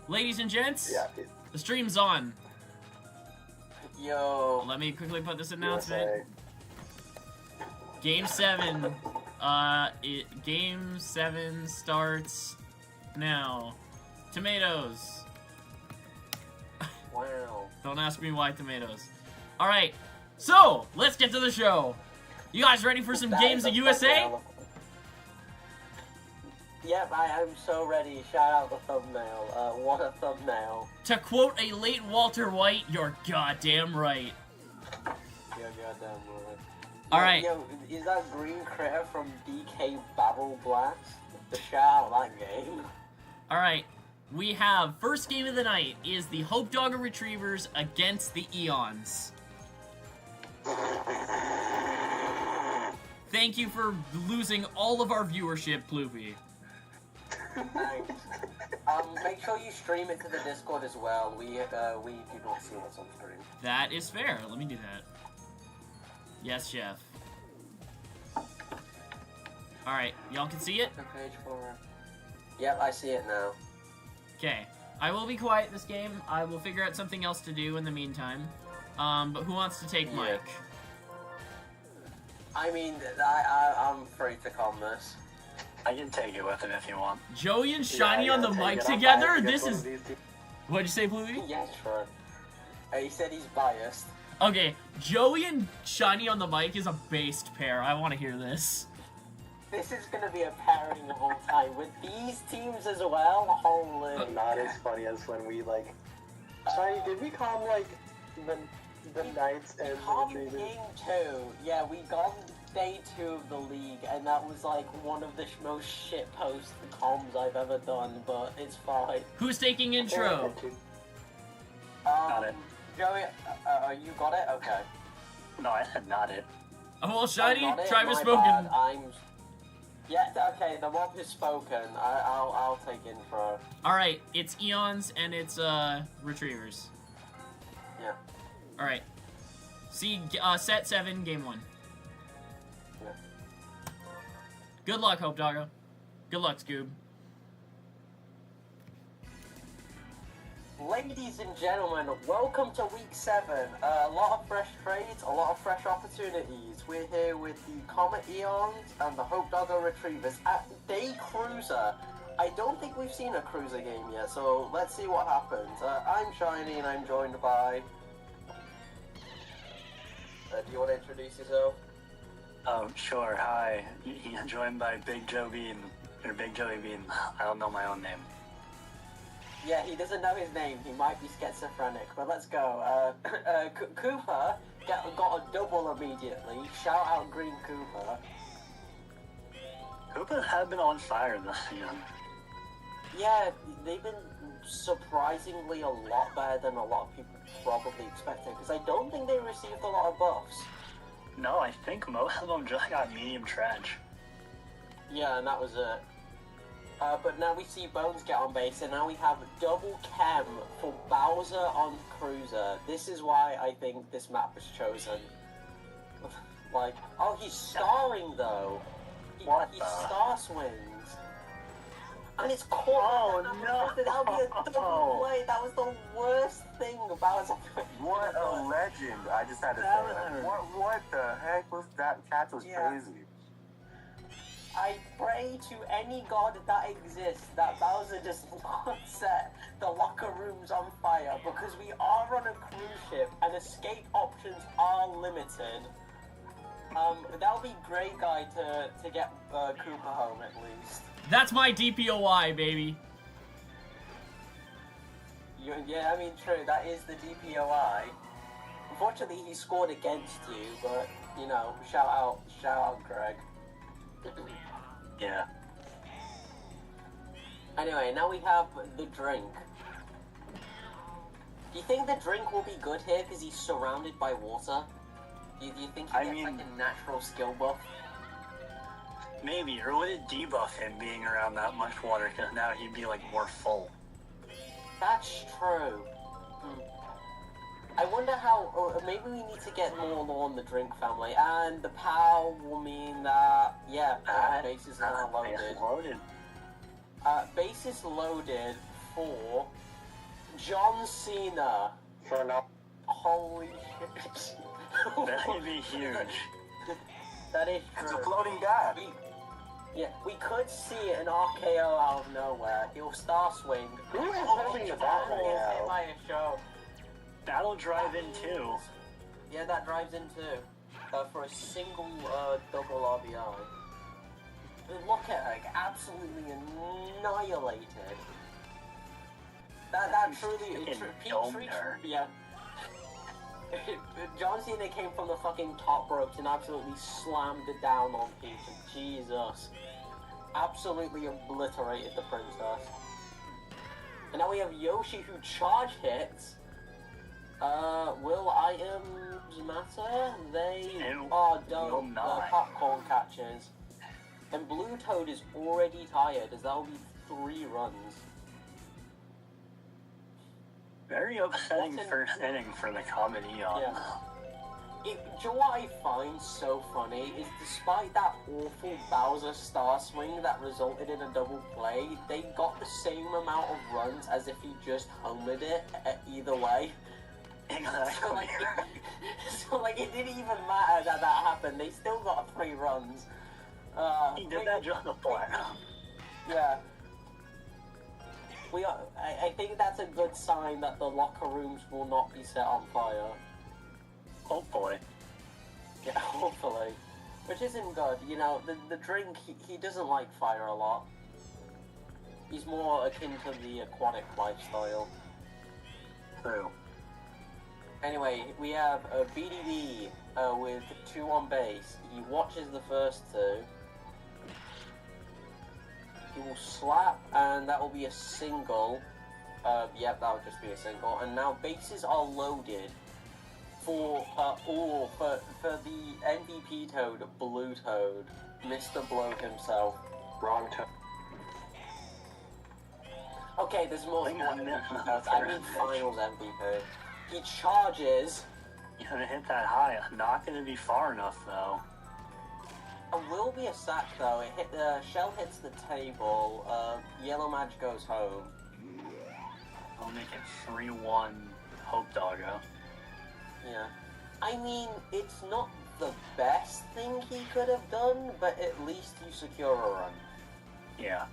Ladies and gents, Yeah. the stream's on. Yo. Let me quickly put this announcement. USA. Game 7. Game 7 starts now. Tomatoes. Wow. Don't ask me why tomatoes. Alright, so let's get to the show. You guys ready for some That games is of a USA? thumbnail. Yep, I am so ready. Shout out the thumbnail. What a thumbnail. To quote a late Walter White, you're goddamn right. Yo, goddamn right. Alright. Yo, is that green critter from DK Battle Blast? The shout out that game. Alright, we have first game of the night is the Hope Dogger Retrievers against the Eons. Thank you for losing all of our viewership, Ploopy. Thanks. Make sure you stream it to the Discord as well. We do not see what's on screen. That is fair. Let me do that. Yes, chef. Alright, y'all can see it? The page for it. Yep, I see it now. Okay. I will be quiet this game. I will figure out something else to do in the meantime. But who wants to take Yeah. Mike? I mean, I'm free to calm this. I can take it with him if you want. Joey and Shiny Yeah, on the take mic it. I'm together? biased This against one is... of these two. What'd you say, Ploopy? Yeah, sure. He said he's biased. Okay, Joey and Shiny on the mic is a based pair. I want to hear this. This is gonna be a pairing the whole time with these teams as well. Holy. Not as funny as when we like. Shiny, did we calm like the Knights and Calm the Retrievers? game 2. Yeah, we got day 2 of the league, and that was like one of the most shitpost comms I've ever done, but it's fine. Who's taking intro? Got it. Joey, you got it? Okay. No, I said not it. Oh, well, Shiny, I got it, Travis my spoken. bad. Yeah, okay, the mob has spoken. I'll take intro. Alright, it's Eons and it's, Retrievers. Yeah. Alright. See, set 7, game 1. Yeah. Good luck, Hope Doggo. Good luck, Scoob. Ladies and gentlemen, welcome to week 7. A lot of fresh trades, a lot of fresh opportunities. We're here with the Comet Eons and the Hope Doggo Retrievers at Day Cruiser. I don't think we've seen a Cruiser game yet, so let's see what happens. I'm Shiny and I'm joined by... do you want to introduce yourself? Oh, sure. Hi. You're joined by Big Joe Bean. Or Big Joey Bean. I don't know my own name. Yeah, he doesn't know his name. He might be schizophrenic, but let's go. Cooper got a double immediately. Shout out Green Cooper. Koopas have been on fire this season. Yeah, they've been surprisingly a lot better than a lot of people probably expected, because I don't think they received a lot of buffs. No, I think most of them just got medium trench. Yeah, and that was it. But now we see Bones get on base, and now we have double chem for Bowser on Cruiser. This is why I think this map was chosen. Like, oh, he's starring though. He star swings. And it's caught. Oh, no. That would be a double play. That was the worst thing about it. What a legend! I just had to say that. What the heck was that? Cat was Yeah. crazy. I pray to any god that exists that Bowser does not set the locker rooms on fire, because we are on a cruise ship and escape options are limited. That would be great, guy, to get Cooper home at least. That's my DPOI, baby. Yeah, I mean, true, that is the DPOI. Unfortunately, he scored against you, but, you know, shout out Greg. Yeah. Anyway, now we have the drink. Do you think the drink will be good here because he's surrounded by water? Do you think he gets like a natural skill buff? Maybe, or would it debuff him being around that much water, because now he'd be like more full. That's true. I wonder how, or maybe we need to get more lore on the drink family, and the POW will mean that, yeah, base is now loaded. Loaded. Base is loaded for John Cena. For no. Holy shit. That would be huge. That is It's a true. floating god. We could see an RKO out of nowhere. He'll star swing. Who is Oh, holding John that gets hit now? by a show. That'll drive in too. Yeah, that drives in too. For a single double RBI. Look at her, absolutely annihilated. That truly, domed her. yeah. John Cena came from the fucking top ropes and absolutely slammed it down on Peach. Jesus. Absolutely obliterated the princess. And now we have Yoshi who charge hits. Will items matter? They will don't. not. Popcorn catches. And Blue Toad is already tired, as that will be 3 runs. Very upsetting first inning for the Comet Eon. Yeah. Do you know what I find so funny is despite that awful Bowser star swing that resulted in a double play, they got the same amount of runs as if he just homered it either way. Exactly. So it didn't even matter that happened. They still got 3 runs. He did that just a plan. Yeah. I think that's a good sign that the locker rooms will not be set on fire. Hopefully. Yeah, hopefully. Which isn't good. You know, the drink, he doesn't like fire a lot. He's more akin to the aquatic lifestyle. True. Anyway, we have a BDB with 2 on base. He watches the first 2. He will slap, and that will be a single. Yep, that would just be a single. And now bases are loaded for the MVP Toad, Blue Toad, Mr. Blow himself. Wrong Toad. Okay, there's more than one MVP Toads. I mean Finals MVP. He charges. You're gonna hit that high. Not gonna be far enough though. It will be a sack though. Shell hits the table. Yellow Madge goes home. I'll make it 3-1 Hope Doggo. Yeah. I mean, it's not the best thing he could have done, but at least you secure a run. Yeah.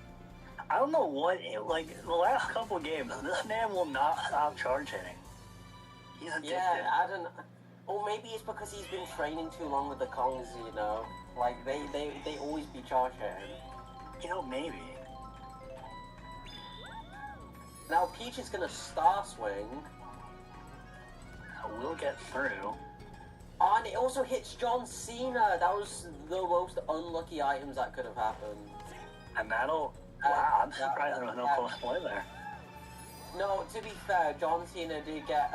I don't know what, the last couple games, this man will not stop charge hitting. He's addicted. Yeah, I don't know. Or maybe it's because he's been training too long with the Kongs, you know? They always be charge hitting. You know, maybe. Now Peach is gonna star swing. We'll get through. And it also hits John Cena. That was the most unlucky items that could have happened. And that'll... Wow, I'm surprised there was no close play there. No, to be fair, John Cena did get...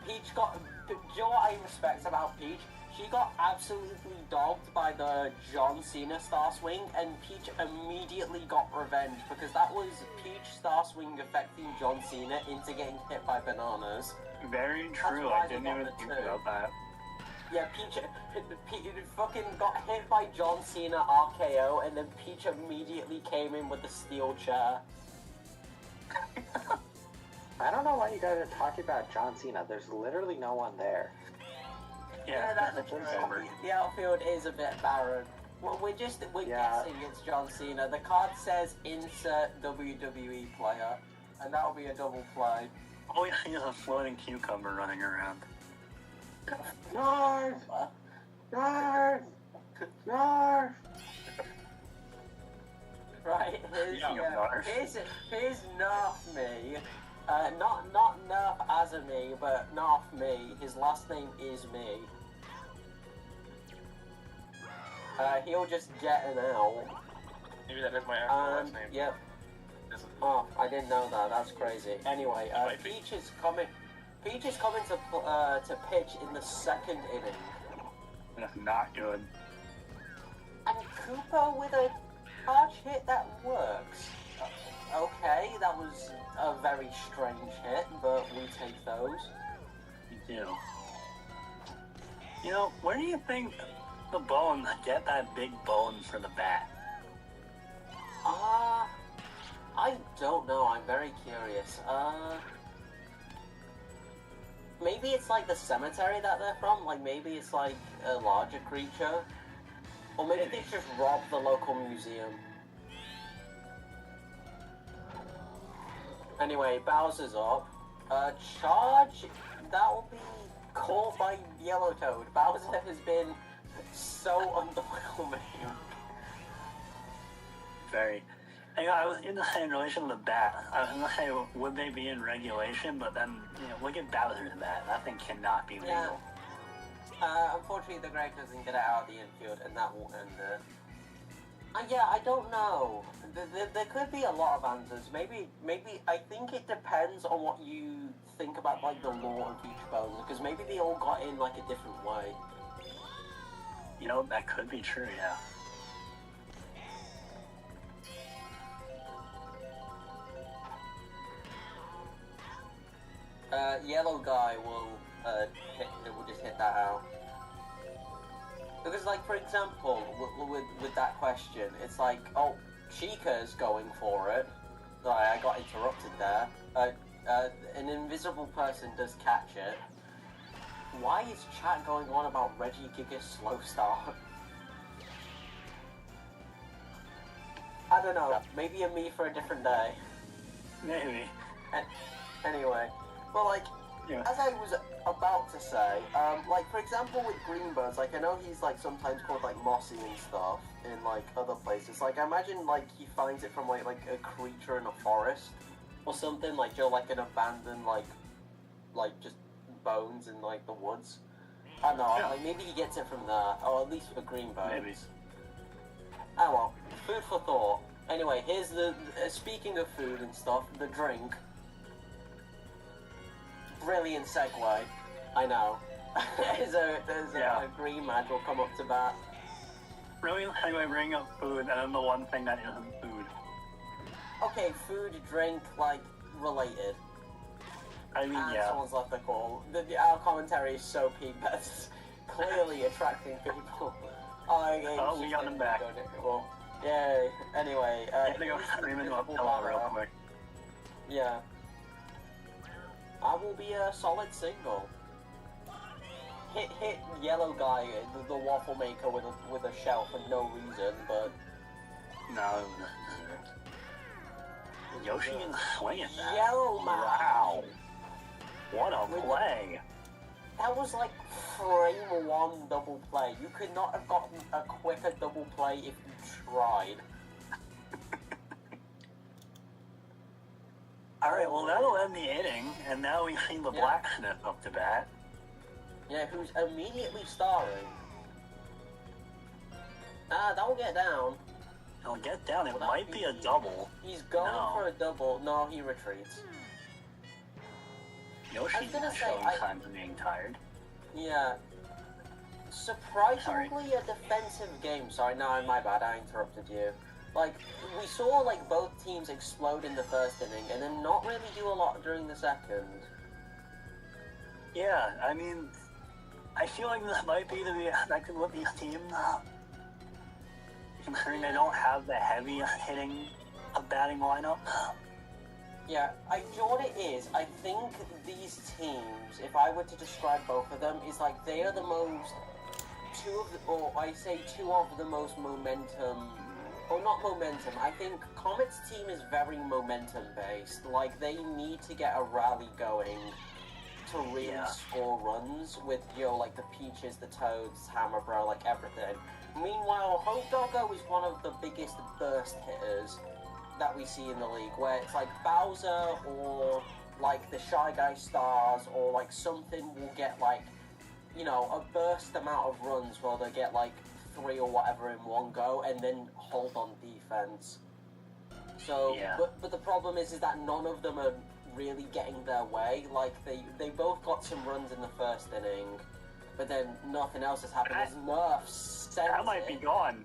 Peach got... Do you know what I respect about Peach? She got absolutely dogged by the John Cena Star Swing, and Peach immediately got revenge, because that was Peach Star Swing affecting John Cena into getting hit by bananas. Very true, why I they didn't got even the think two. about that. Yeah, Peach fucking got hit by John Cena RKO, and then Peach immediately came in with the steel chair. I don't know why you guys are talking about John Cena. There's literally no one there. Yeah, that's true. The outfield is a bit barren. Well, we're guessing it's John Cena. The card says insert WWE player, and that'll be a double play. Oh yeah, he's a floating cucumber running around. Narf! Narf! Narf! Right, here's Nerf Me. Not Nerf as a me, but Nerf Me. His last name is Me. He'll just get an L. Maybe that is my actual last name. Yep. This is- Oh, I didn't know that. That's crazy. Anyway, Might be. Peach is coming to pitch in the second inning. That's not good. And Cooper with a charge hit that works. Okay, that was a very strange hit, but we take those. You do. You know, where do you think the bone get that big bone for the bat? I don't know. I'm very curious. Maybe it's like the cemetery that they're from. Like maybe it's like a larger creature, or maybe they just robbed the local museum. Anyway, Bowser's up. Charge. That will be caught by Yellowtoad. Bowser has been so underwhelming. Very. I was in relation to the bat. I was gonna say, would they be in regulation? But then, look at Bowser's bat. That thing cannot be legal. Unfortunately, the Greg doesn't get it out of the infield, and that will end it. Yeah, I don't know. There could be a lot of answers. Maybe. I think it depends on what you think about like the lore of each Bowser, because maybe they all got in like a different way. That could be true. Yeah. Yellow guy will just hit that out. Because, like, for example, with that question, it's like, oh, Chica's going for it. Sorry, I got interrupted there. An invisible person does catch it. Why is chat going on about Reggie Giga's slow start? I don't know. Maybe a me for a different day. Maybe. Anyway, well, like, as I was about to say, like, for example, with Greenbirds, like, I know he's, like, sometimes called, like, mossy and stuff in, like, other places. Like, I imagine, like, he finds it from, like a creature in a forest or something, like, like, an abandoned, like, just bones in, like, the woods. I don't know, like, maybe he gets it from there, or at least for Greenbirds. Maybe. Oh, well, food for thought. Anyway, here's the, speaking of food and stuff, the drink. Brilliant segue. I know. there's a green man will come up to bat. Really? Anyway, bring up food, and then the one thing that isn't food. Okay, food, drink, like, related. I mean, and yeah. Someone's left the call. Our commentary is so peak, that's clearly attracting people. We got him back. Well, yay. Anyway, I had to go scream into a pillow real quick. Yeah. I will be a solid single. Hit yellow guy, the waffle maker with a shell for no reason, but no. Yoshi can swing at that. Yellow man. Wow. What a play. That was like frame one double play. You could not have gotten a quicker double play if you tried. Alright, well that'll end the inning, and now we see the blacksmith up to bat. Yeah, who's immediately starring. That will get down. He'll get down, it might be a double. He's going for a double. No, he retreats. Yoshi's not showing signs of being tired. Yeah. Surprisingly a defensive game. Sorry, no, my bad, I interrupted you. Like, we saw, like, both teams explode in the first inning, and then not really do a lot during the second. Yeah, I mean, I feel like this might be to be expected with these teams, considering they don't have the heavy hitting batting lineup. Yeah, you know what it is? I think these teams, if I were to describe both of them, is like they are the most, two of the most momentum. Well, not momentum. I think Comet's team is very momentum-based. Like, they need to get a rally going to really score runs with, like, the Peaches, the Toads, Hammer Bro, like, everything. Meanwhile, Hope Doggo is one of the biggest burst hitters that we see in the league, where it's like Bowser or, like, the Shy Guy Stars or, like, something will get, like, a burst amount of runs where they get, like, 3 or whatever in one go, and then hold on defense. So, but the problem is that none of them are really getting their way. Like, they both got some runs in the first inning, but then nothing else has happened. As Nerf sent that might be gone.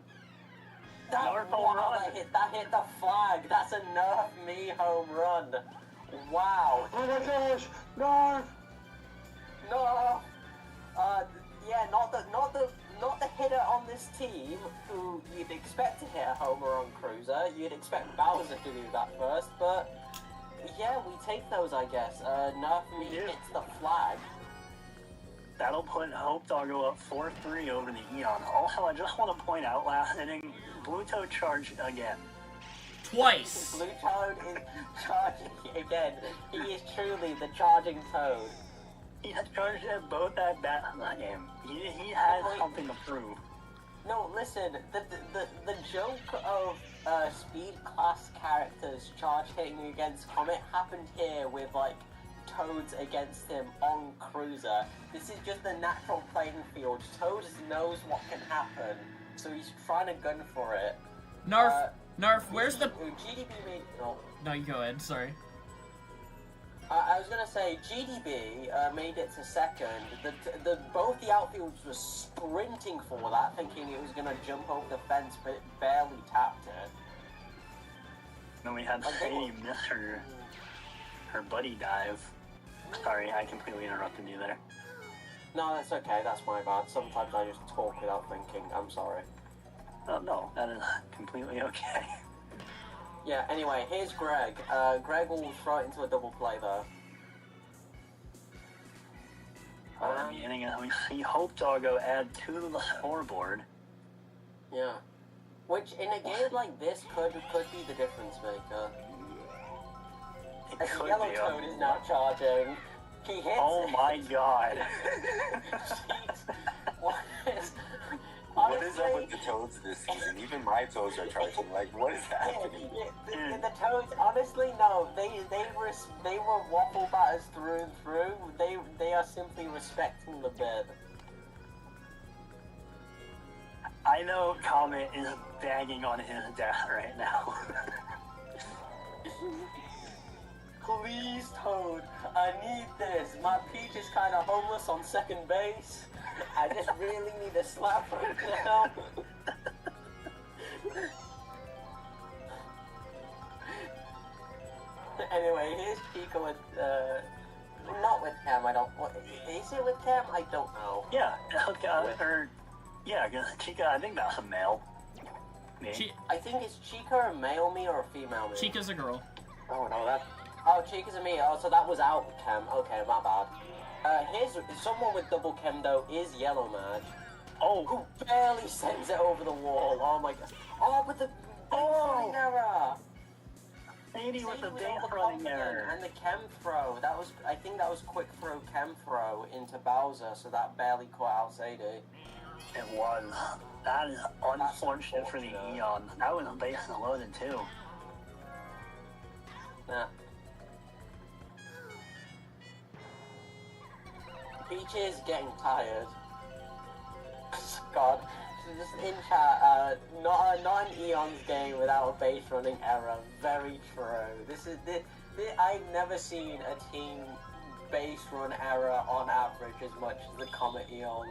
That hit the flag. That's a Nerf me home run. Wow. Oh my gosh, Nerf! No. Not the hitter on this team who you'd expect to hit a homer on Cruiser. You'd expect Bowser to do that first, but yeah, we take those, I guess. Nerf me hits the flag. That'll put Hope Doggo up 4-3 over the Eon. Also, I just want to point out, last inning, Blue Toad charged again. Twice. Blue Toad is charging again. He is truly the charging Toad. He has charged at both at bats in that game. He has something to prove. No, listen, the joke of speed class characters charge hitting against Comet happened here with, like, Toads against him on Cruiser. This is just the natural playing field. Toad knows what can happen, so he's trying to gun for it. Narf, where's the... GDB made... No, you go ahead, sorry. I was gonna say, GDB made it to second. Both the outfields were sprinting for that, thinking it was gonna jump over the fence, but it barely tapped it. Then we had Sadie miss her buddy dive. Sorry, I completely interrupted you there. No, that's okay, that's my bad. Sometimes I just talk without thinking, I'm sorry. Oh, no, that is completely okay. Yeah, anyway, here's Greg. Greg will throw it into a double play there. The inning, we see Hope Doggo add 2 to the scoreboard. Yeah. Which, in a game like this, could be the difference maker. It could Yellow be. Toad is now charging. He hits. Oh my god. Jeez. What is up with the Toads this season? Even my Toads are charging. Like, what is happening? The Toads, honestly, no. They were waffle batters through and through. They are simply respecting the bid. I know Comet is bagging on his death right now. Please, Toad, I need this. My Peach is kind of homeless on second base. I just really need a slap right now. Anyway, here's Chica with, not with Cam, I don't, is it with Cam? I don't know. Yeah, Chica, I think that's a male. Me. I think it's Chica a male me or a female me? Chica's a girl. Oh no, that. Oh, Chica's a me. Oh, so that was out Cam. Okay, my bad. Here's someone with double chem though is Yellow Mad. Oh, Who barely sends it over the wall. Oh my god. Oh, with the base error. Sadie with the was base overconfident, running error. and the chem throw. I think that was quick throw chem throw into Bowser, so that barely caught out Sadie. It was. That is unfortunate for the unfortunate. Eon. That was base loaded too. Nah. Peach is getting tired. God. Just in chat, not an Eon's game without a base running error. Very true. This I've never seen a team base run error on average as much as the Comet Eons.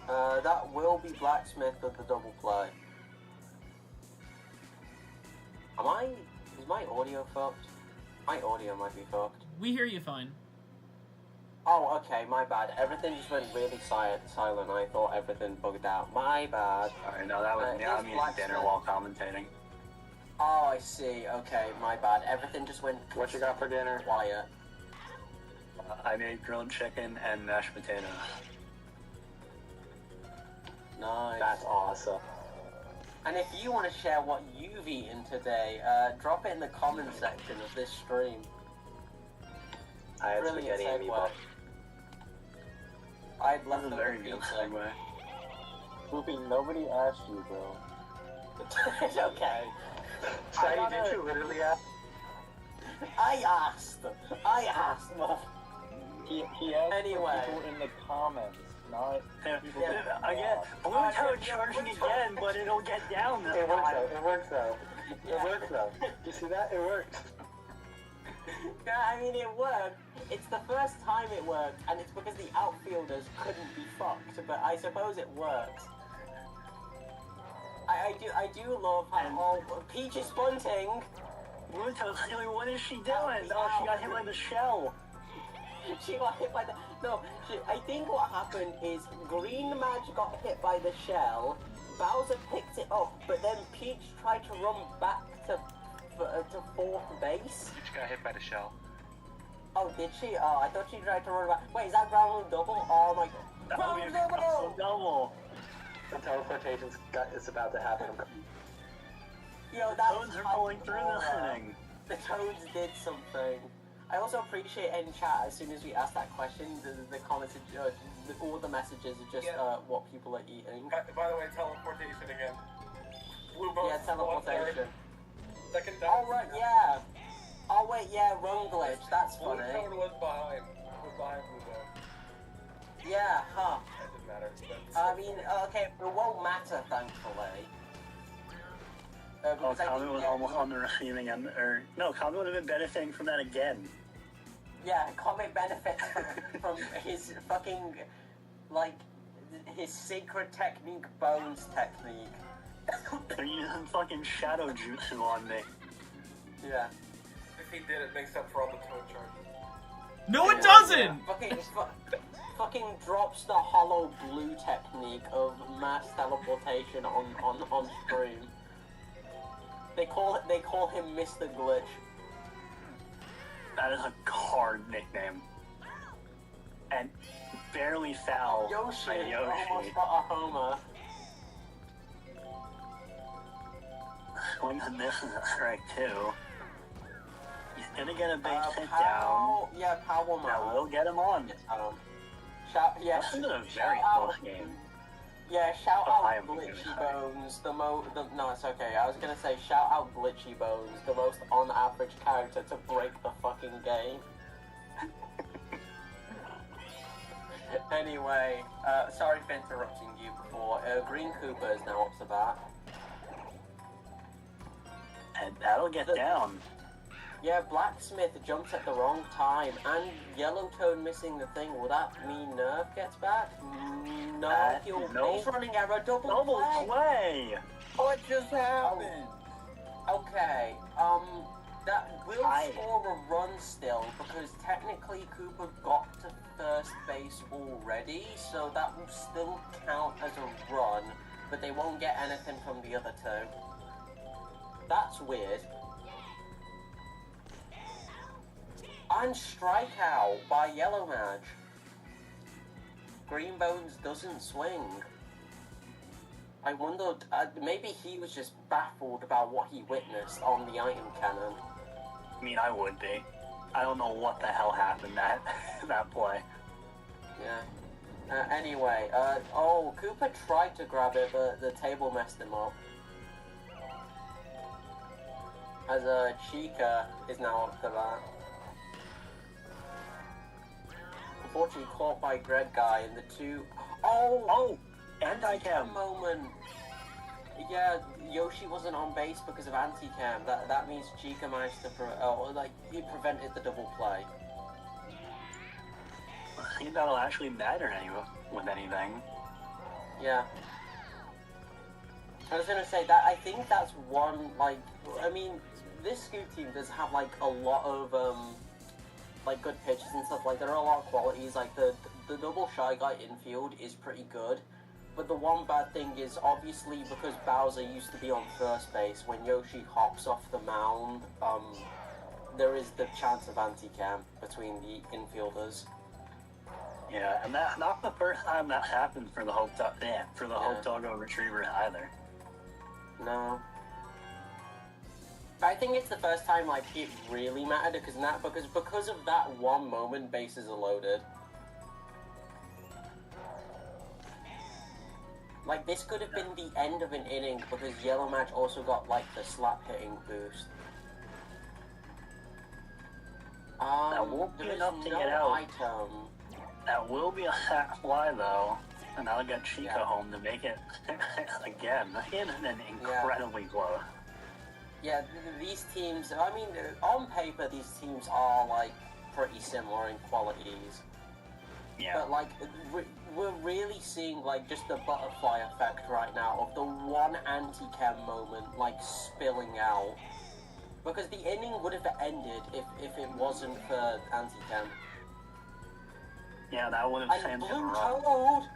That will be Blacksmith with the double play. Is my audio fucked? My audio might be fucked. We hear you fine. Oh, okay, my bad. Everything just went really silent. I thought everything bugged out. My bad. Alright, no, that was me. I'm eating dinner while commentating. Oh, I see. Okay, my bad. Everything just went What you got for dinner? quiet. I made grilled chicken and mashed potatoes. Nice. That's awesome. And if you want to share what you've eaten today, drop it in the comment section of this stream. I had Brilliant spaghetti and segue. meatballs. I'd That left was a over very good pizza. segue. Poopy, nobody asked you, bro. It's okay. Sadie, wanna- did you literally ask? I asked, mother. He asked Anyway. people in the comments, not people. Yeah. Again, Blue Toad charging again, but it'll get down this It works time. though. It works though. It works though. You see that? It works. Yeah, I mean it worked. It's the first time it worked, and it's because the outfielders couldn't be fucked. But I suppose it worked. I do love how Peach is bunting. Blue Toad's like, what is she doing? Oh, she got hit by the shell. She got hit by the I think what happened is Green Madge got hit by the shell. Bowser picked it up, but then Peach tried to run back to to fourth base. She just got hit by the shell. Oh, did she? Oh, I thought she tried to run back. Wait, is that ground double? Oh my god. That would be Ground a double! double. The teleportation is about to happen. Yo, that Toads are pulling through this inning. The Toads did something. I also appreciate in chat, as soon as we ask that question, the comments, all the messages are just what people are eating. By the way, teleportation again. Blue boat. Yeah, teleportation. Second down. Oh, right, yeah. Oh, wait, yeah, wrong glitch. That's Blue funny. toad was behind. Was behind blue boat. Yeah, huh. That didn't matter. I mean, okay, it won't matter, thankfully. Oh, Kami was almost on the receiving end, or no, Kami would have been benefiting from that again. Yeah, Comic benefits from his fucking, like, his secret technique, Bones technique. They're using fucking shadow jutsu on me. Yeah. If he did, it makes up for all the toad charges. No, it doesn't! Fucking drops the hollow blue technique of mass teleportation on stream. They call him Mr. Glitch. That is a card nickname. And barely foul Yoshi by Yoshi. almost got a homer. Swings and misses a strike too. He's gonna get a big hit down. Yeah, power That will get him on. Yeah. This is a very close game. Yeah, shout Oh, I out am Glitchy sorry. Bones, no, it's okay. I was gonna say, shout out Glitchy Bones, the most on-average character to break the fucking game. Anyway, sorry for interrupting you before. Green Cooper is now up to bat. And that'll get down. Yeah, Blacksmith jumps at the wrong time, and Yellow Toad missing the thing. Will that mean Nerf gets back? No, he'll base running error, double play. What just happened? Okay, that will score a run still, because technically Cooper got to first base already, so that will still count as a run, but they won't get anything from the other two. That's weird. And strikeout by Yellow Mage. Green Bones doesn't swing. I wondered, maybe he was just baffled about what he witnessed on the item cannon. I mean, I would be. I don't know what the hell happened that play. Yeah. Anyway, Cooper tried to grab it, but the table messed him up. As Chica is now up to that. Unfortunately caught by Greg Guy and the two... Oh! Anti-cam moment. Yeah, Yoshi wasn't on base because of anti-cam. That means Chica managed to... he prevented the double play. I think that'll actually matter with anything. Yeah. I was gonna say that I think that's one, like, I mean, this Scoot team does have, like, a lot of, like, good pitches and stuff. Like, there are a lot of qualities. Like, the double Shy Guy infield is pretty good. But the one bad thing is, obviously, because Bowser used to be on first base, when Yoshi hops off the mound, there is the chance of anti-cam between the infielders. Yeah, and that's not the first time that happened for the Hope Doggo Retrievers either. No. But I think it's the first time, like, it really mattered, because of that one moment, bases are loaded. Like, this could have been the end of an inning, because Yellow Match also got, like, the slap hitting boost. That won't be enough to get out. Item. That will be a sack fly, though. And that'll get Chica home to make it again. Again, and incredibly close. Yeah, these teams, I mean, on paper, these teams are, like, pretty similar in qualities. Yeah. But, like, we're really seeing, like, just the butterfly effect right now of the one anti-cam moment, like, spilling out. Because the inning would have ended if it wasn't for anti-cam. Yeah, that would have sent him Blue wrong. Toad!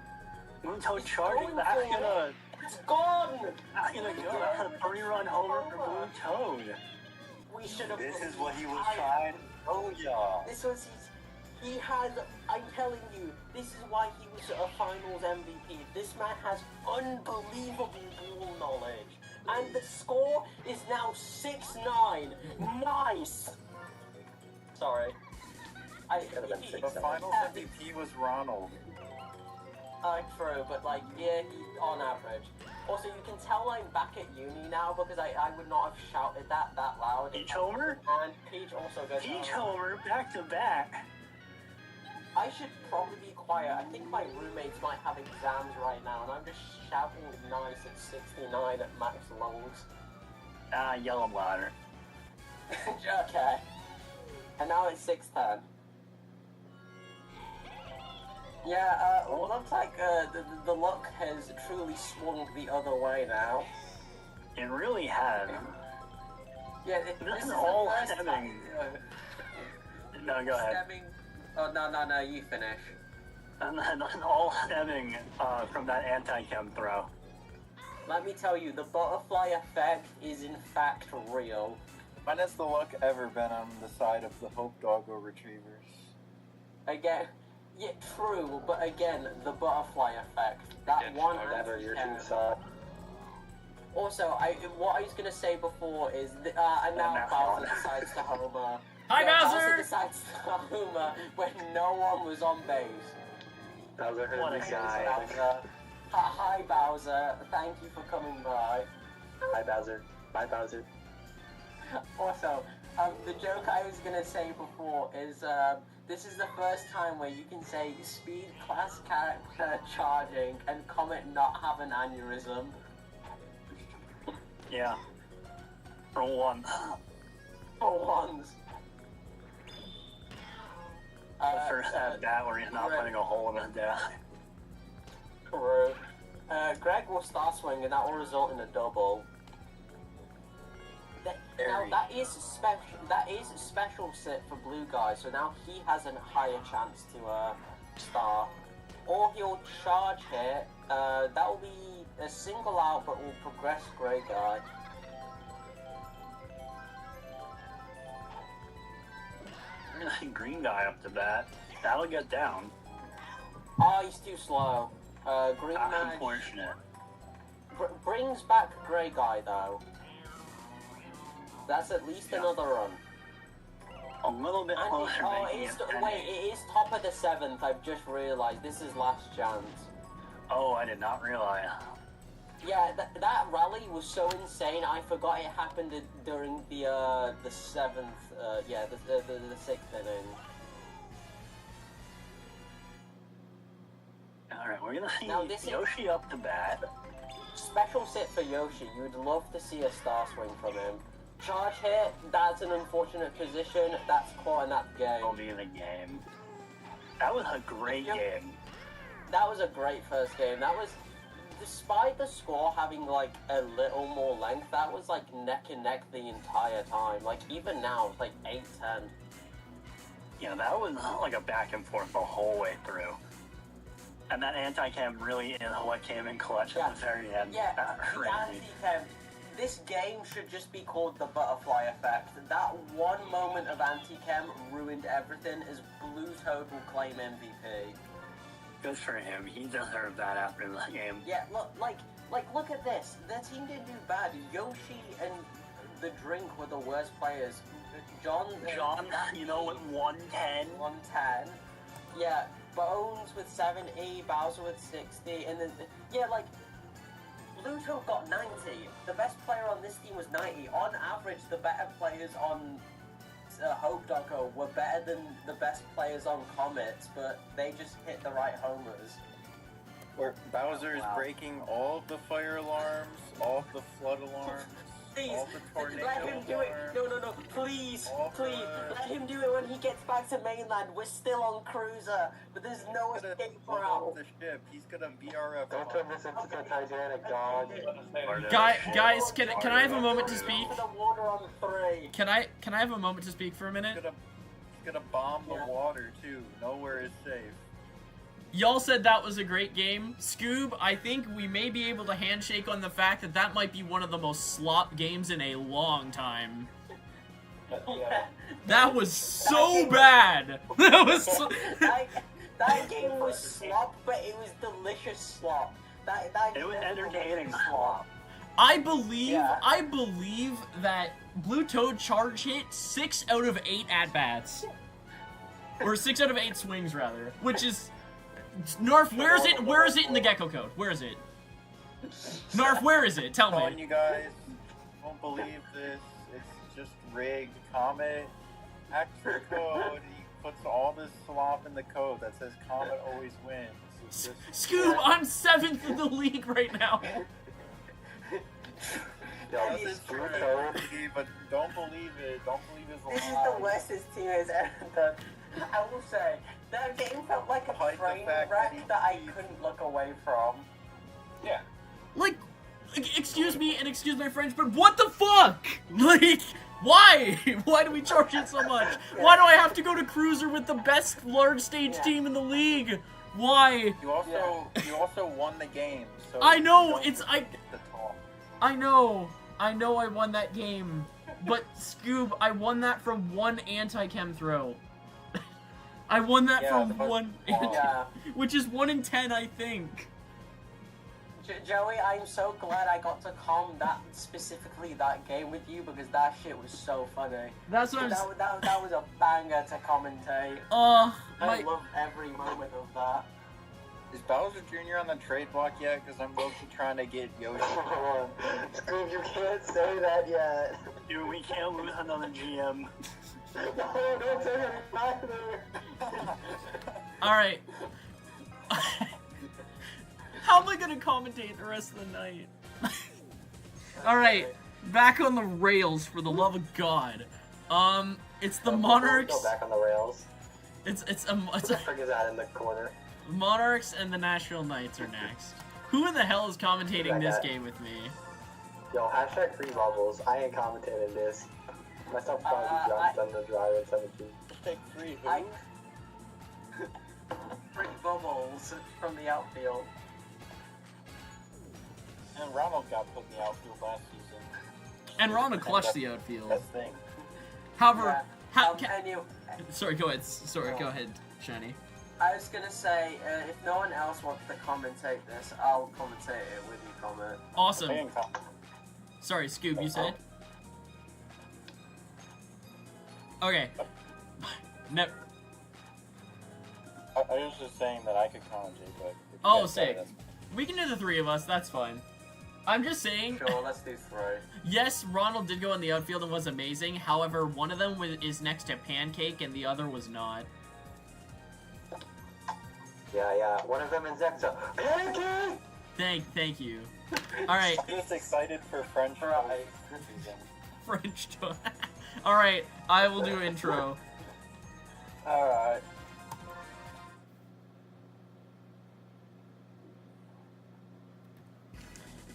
Blue Toad charging, that's gonna... It's gone! That's gonna go. That's a 3-run homer for Blue Toad. We should have. This is what he was trying. Oh yeah. This was he had. I'm telling you, this is why he was a Finals MVP. This man has unbelievable ball knowledge, and the score is now 6-9. Nice. Sorry. The finals MVP was Ronald. True, but like, yeah, on average. Also, you can tell I'm back at uni now because I would not have shouted that loud. Peach Homer? And Peach also goes Peach Homer, back to back. I should probably be quiet. I think my roommates might have exams right now, and I'm just shouting nice at 69 at max lungs. Yell 'em louder. Okay. And now it's 6:10. Yeah, looks like the luck has truly swung the other way now. It really has. Yeah, This is all stemming. No, go ahead. Stemming. Oh, no, you finish. And all stemming from that anti-chem throw. Let me tell you, the butterfly effect is in fact real. When has the luck ever been on the side of the Hope Doggo Retrievers? Again, yeah, true, but again, the butterfly effect. That Yeah, one Whatever, your anti-chem. team suck. Also, what I was gonna say before is, and now Bowser decides to homer. Hi, Bowser Bowser! decides to homer when no one was on base. Bowser heard What a me say guy. something. Bowser. Hi, Bowser. Thank you for coming by. Hi, Bowser. Bye, Bowser. Also, the joke I was gonna say before is, this is the first time where you can say speed class character charging and Comet not have an aneurysm. Yeah. For one. For once. First at bat where he's not Greg. putting a hole in his deck. True. Greg will start swing and that will result in a double. Now that is special. That is special sit for blue guy. So now he has a higher chance to star, or he'll charge hit. That will be a single out, but will progress gray guy. We're gonna see green guy up to bat. That'll get down. Oh, he's too slow. Green man Unfortunate. brings back gray guy though. That's at least Yeah. another run. A little bit And closer, making it 10-8. wait, it is top of the 7th. I've just realized this is last chance. Oh, I did not realize. Yeah, that rally was so insane. I forgot it happened during the 7th. Yeah, the 6th inning. Alright, we're gonna see Now this is- Yoshi up to bat. Special sit for Yoshi. You would love to see a star swing from him. Charge hit. That's an unfortunate position. That's caught in that Will game. be in the game. That was a great Yep. game. That was a great first game. That was, despite the score having like a little more length, that was like neck and neck the entire time. Like even now, it's like 8-10. Yeah, that was like a back and forth the whole way through. And that anti-cam really is what came in clutch Yeah. at the very end. Yeah, That's the crazy. anti-chem. This game should just be called the butterfly effect. That one moment of anti-chem ruined everything. As Blue Toad will claim MVP. Good for him. He deserved that after the game. Yeah, look at this. Their team didn't do bad. Yoshi and the Drink were the worst players. John, You know, with 110. 110. Yeah, Bones with 70, Bowser with 60, and then yeah, like Bluto got 90. The best player on this team was 90. On average, the better players on Hope Doggo were better than the best players on Comets, but they just hit the right homers. Where Bowser is Wow. breaking all of the fire alarms, all of the flood alarms, Please, all the tornado let him do it. alarms. No, please, All please, the- let him do it when he gets back to mainland. We're still on cruiser, but there's no He's gonna escape blow route. up the ship. He's gonna BRF. Don't turn this into the Titanic, dog. Guys, can I have a moment to speak? To the water on 3. Can I have a moment to speak for a minute? He's gonna bomb the Yeah. water too. Nowhere is safe. Y'all said that was a great game. Scoob, I think we may be able to handshake on the fact that that might be one of the most slop games in a long time. Yeah. That was so bad. That was so... that game was slop, but it was delicious slop. That It was game entertaining slop. slop. I believe Yeah. that Blue Toad charge hit 6 out of 8 at-bats. Or 6 out of 8 swings, rather. Which is... Narf, where is it? Where is it in the Gecko Code? Where is it? Narf, where is it? Tell Telling me. you guys, won't believe this. It's just rigged. Comet hacks the code. He puts all this slop in the code that says Comet always wins. It's just, Scoob, I'm 7th in the league right now. Yo, This is Blue true, Toad. but don't believe it. Don't believe his This is lies. the worstest team has ever done. I will say, that game felt like a Despite the train fact wreck that that I he- couldn't look away from. Yeah. Like, excuse me and excuse my French, but what the fuck? Like, why? Why do we charge it so much? Why do I have to go to Cruiser with the best large stage team in the league? Why? You also won the game. So I know, you don't it's- I- get the talk. I know I won that game, but Scoob, I won that from one anti-chem throw. I won that Yeah, from but- one, Yeah. which is 1 in 10, I think. Joey, I'm so glad I got to calm specifically that game with you because that shit was so funny. That's what I'm. That was a banger to commentate. I I love every moment of that. Is Bowser Jr. on the trade block yet? Because I'm low-key trying to get Yoshi. Scoob, you can't say that yet. Dude, we can't lose another GM. No, don't say it either. All right. How am I gonna commentate the rest of the night? All right, back on the rails for the love of God. It's the Monarchs. Go back on the rails. It's What the frick is that in the corner? Monarchs and the Nashville Knights are next. Who in the hell is commentating this game with me? Yo, hashtag free bubbles. I ain't commentating this. Myself probably jumped on the drive at 17. Take 3. Who? I... Free bubbles from the outfield. And Ronald got put in the outfield last season. And Ronald clutched the outfield. Best thing. However, Yeah. sorry, go ahead. Sorry, go ahead, Shani. I was gonna say, if no one else wants to commentate this, I'll commentate it with you, comment. Awesome. Hey, and Sorry, Scoob, you said? Okay. No. I was just saying that I could commentate, but... if you Oh, guys said it, sick. that's- We can do the 3 of us, that's fine. I'm just saying, Sure, let's do 3. yes, Ronald did go in the outfield and was amazing. However, one of them is next to Pancake and the other was not. Yeah. One of them is Zexa. Pancake! Thank you. Alright, I'm just excited for French Right. season. French toast. Alright, I will do intro. Alright.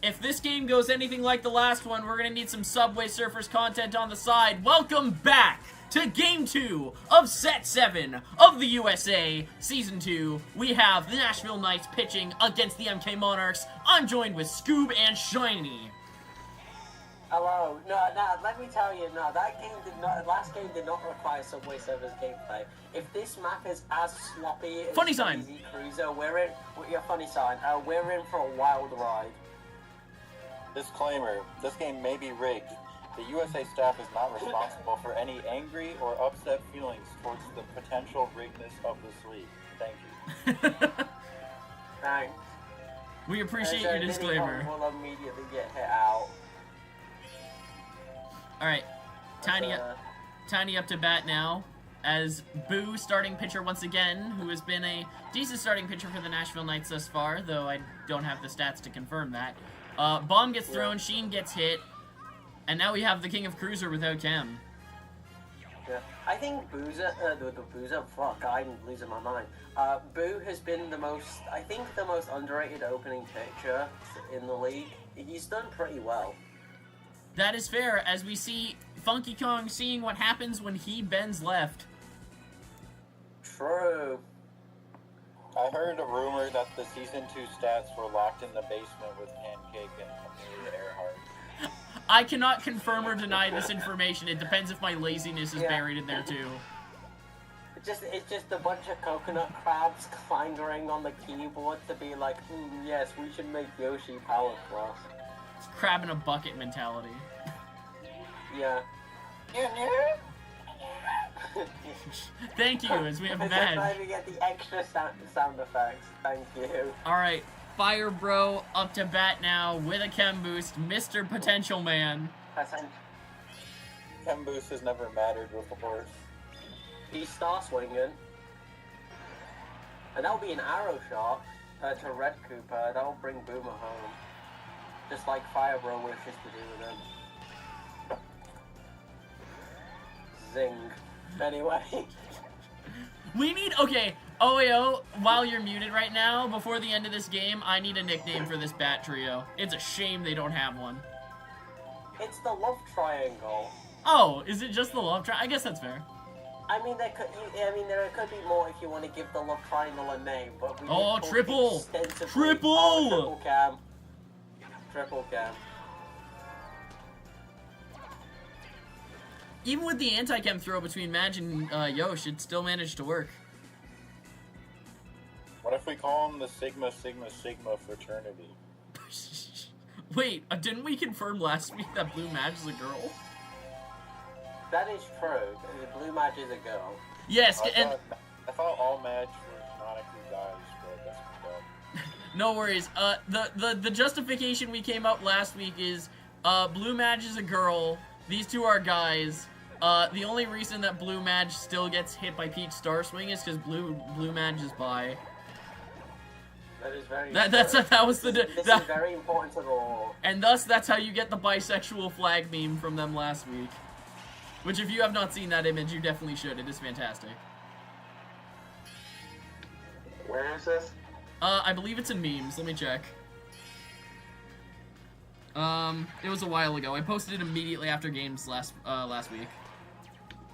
If this game goes anything like the last one, we're gonna need some Subway Surfers content on the side. Welcome back to Game 2 of Set 7 of the USA Season 2. We have the Nashville Knights pitching against the MK Monarchs. I'm joined with Scoob and Shiny. Hello. No, let me tell you, last game did not require Subway Surfers gameplay. If this map is as sloppy as Funny sign. Easy Cruiser, we're in for a wild ride. Disclaimer, this game may be rigged. The USA staff is not responsible for any angry or upset feelings towards the potential riggedness of this league. Thank you. Thanks. We appreciate So your disclaimer. Minigolf will immediately get hit out. Alright, Tiny up to bat now, as Boo, starting pitcher once again, who has been a decent starting pitcher for the Nashville Knights thus far, though I don't have the stats to confirm that. Bomb gets thrown, Sheen gets hit, and now we have the King of Cruiser without Chem. Yeah. I think Boozer, fuck, I'm losing my mind. Boo has been the most underrated opening pitcher in the league. He's done pretty well. That is fair, as we see Funky Kong seeing what happens when he bends left. True. I heard a rumor that the Season 2 stats were locked in the basement with Pancake and Amelia Earhart. I cannot confirm or deny this information. It depends if my laziness is buried in there too. It's just a bunch of coconut crabs clanging on the keyboard to be like, yes, we should make Yoshi Power Plus. It's crab in a bucket mentality. Yeah. Thank you, as we have Madge. Trying to get the extra sound effects. Thank you. Alright, Fire Bro up to bat now with a chem boost, Mr. Potential Man. Chem boost has never mattered before. He's star swinging. And that'll be an arrow shot to Red Cooper. That'll bring Boomer home. Just like Fire Bro wishes to do with him. Zing. Anyway. We need, okay, OAO, while you're muted right now, before the end of this game, I need a nickname for this bat trio. It's a shame they don't have one. It's the love triangle. Oh, is it just the love triangle? I guess that's fair. I mean, there could be more if you want to give the love triangle a name, but we triple! Triple! Triple cam. Triple cam. Even with the anti-chem throw between Madge and Yosh, it still managed to work. What if we call them the Sigma Sigma Sigma fraternity? Wait, didn't we confirm last week that Blue Madge is a girl? That is true. The Blue Madge is a girl. Yes, I thought all Madge were canonically guys, but that's messed up. No worries. The justification we came up last week is Blue Madge is a girl. These two are guys. The only reason that Blue Madge still gets hit by Peach Star Swing is because Blue Madge is bi. That is very. That was the. This is very important to the law. And thus, that's how you get the bisexual flag meme from them last week. Which, if you have not seen that image, you definitely should. It is fantastic. Where is this? I believe it's in memes. Let me check. It was a while ago. I posted it immediately after games last week.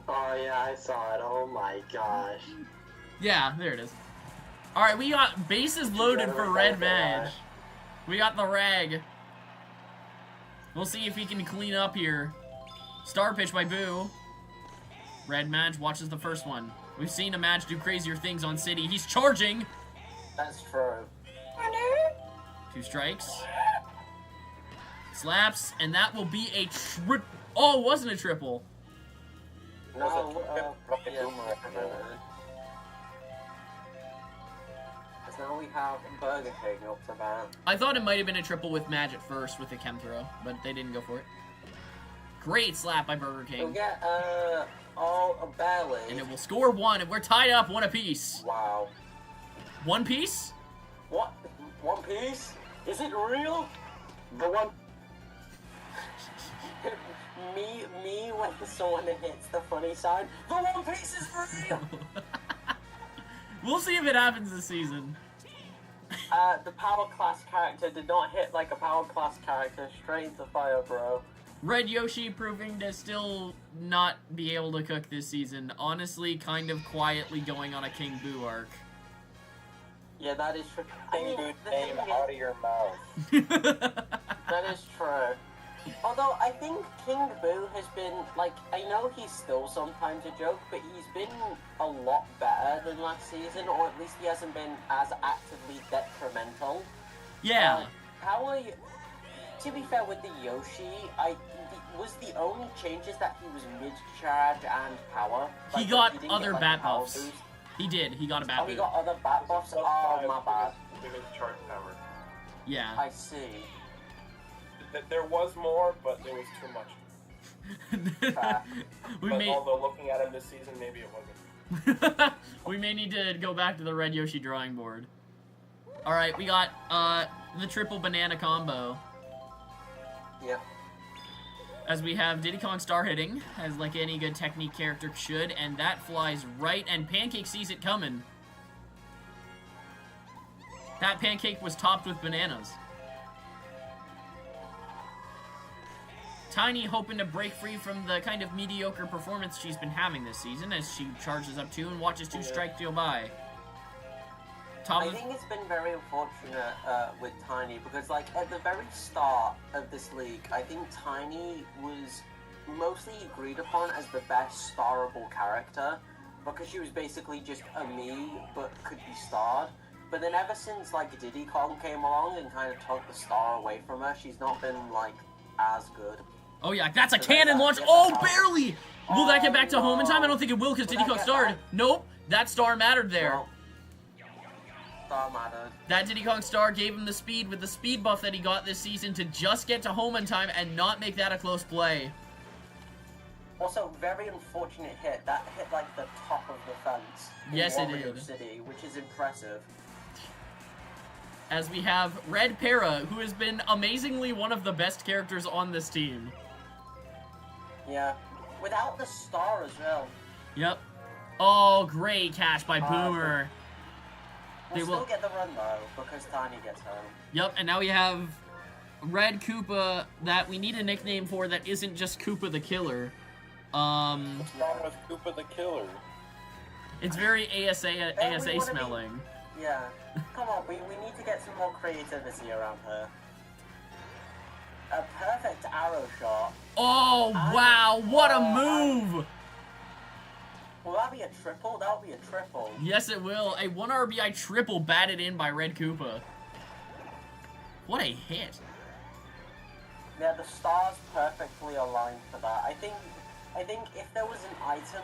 Oh yeah, I saw it. Oh my gosh. Yeah, there it is. Alright, we got bases loaded for Red Madge. We got the rag. We'll see if he can clean up here. Star pitch by Boo. Red Madge watches the first one. We've seen a Madge do crazier things on City. He's charging! That's true. 2 strikes. Slaps, and that will be a Oh, it wasn't a triple. No, Yeah. Because now we have Burger King up to bat. I thought it might have been a triple with Madge at first with the chem throw, but they didn't go for it. Great slap by Burger King. We'll get, a belly. And it will score 1, and we're tied up 1 apiece. Wow. 1 piece? What? One Piece? Is it real? The one. me when someone hits the funny side. The One Piece is real! We'll see if it happens this season. The Power Class character did not hit like a Power Class character, straight into Fire Bro. Red Yoshi proving to still not be able to cook this season. Honestly, kind of quietly going on a King Boo arc. Yeah, that is true. King Boo name out of your mouth. That is true. Although, I think King Boo has been, like, I know he's still sometimes a joke, but he's been a lot better than last season, or at least he hasn't been as actively detrimental. Yeah. How are you... To be fair, with the Yoshi, was the only changes that he was mid-charge and power. He got other bat buffs. He did. He got a bat buff. Oh, he got other bat buffs? Oh, my bad. Because charge power. Yeah. I see. There was more, but there was too much. Although looking at him this season, maybe it wasn't. We may need to go back to the Red Yoshi drawing board. Alright, we got the triple banana combo. Yeah. As we have Diddy Kong star hitting, as like any good technique character should, and that flies right, and Pancake sees it coming. That Pancake was topped with bananas. Tiny hoping to break free from the kind of mediocre performance she's been having this season as she charges up 2 and watches 2 strikes go by. I think it's been very unfortunate with Tiny because, like, at the very start of this league, I think Tiny was mostly agreed upon as the best starable character because she was basically just a me but could be starred. But then ever since, like, Diddy Kong came along and kind of took the star away from her, she's not been, like, as good. Oh yeah, that's a cannon launch. Oh, barely! Will that get back to home in time? I don't think it will because Diddy Kong starred. Nope, that star mattered there. Well, star mattered. That Diddy Kong star gave him the speed with the speed buff that he got this season to just get to home in time and not make that a close play. Also, very unfortunate hit. That hit, like, the top of the fence. Yes, it Wario did. City, which is impressive. As we have Red Para, who has been amazingly one of the best characters on this team. Yeah. Without the star as well. Yep. Oh, great catch by Boomer. We'll still get the run, though, because Tiny gets home. Yep, and now we have Red Koopa that we need a nickname for that isn't just Koopa the Killer. What's wrong with Koopa the Killer? It's very ASA smelling. Yeah. Come on, we need to get some more creativity around her. A perfect arrow shot. Oh, wow, what a move! Will that be a triple? That'll be a triple. Yes, it will. A 1 RBI triple batted in by Red Koopa. What a hit. Yeah, the star's perfectly aligned for that. I think if there was an item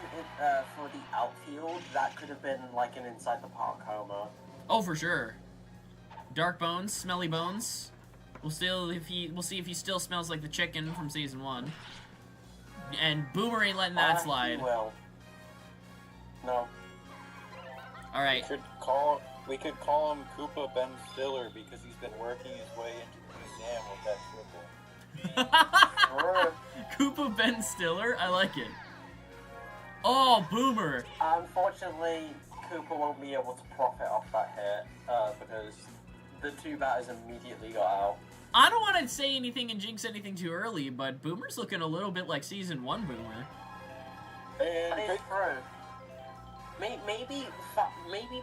for the outfield, that could have been like an inside the park homer. Oh, for sure. Dark Bones, Smelly Bones. We'll see if he still smells like the chicken from season 1. And Boomer ain't letting that slide. He will. No. All right. We could call him Koopa Ben Stiller because he's been working his way into the museum with that triple. Koopa Ben Stiller? I like it. Oh, Boomer. Unfortunately, Koopa won't be able to profit off that hit because the two batters immediately got out. I don't want to say anything and jinx anything too early, but Boomer's looking a little bit like season 1 Boomer. That is true. Maybe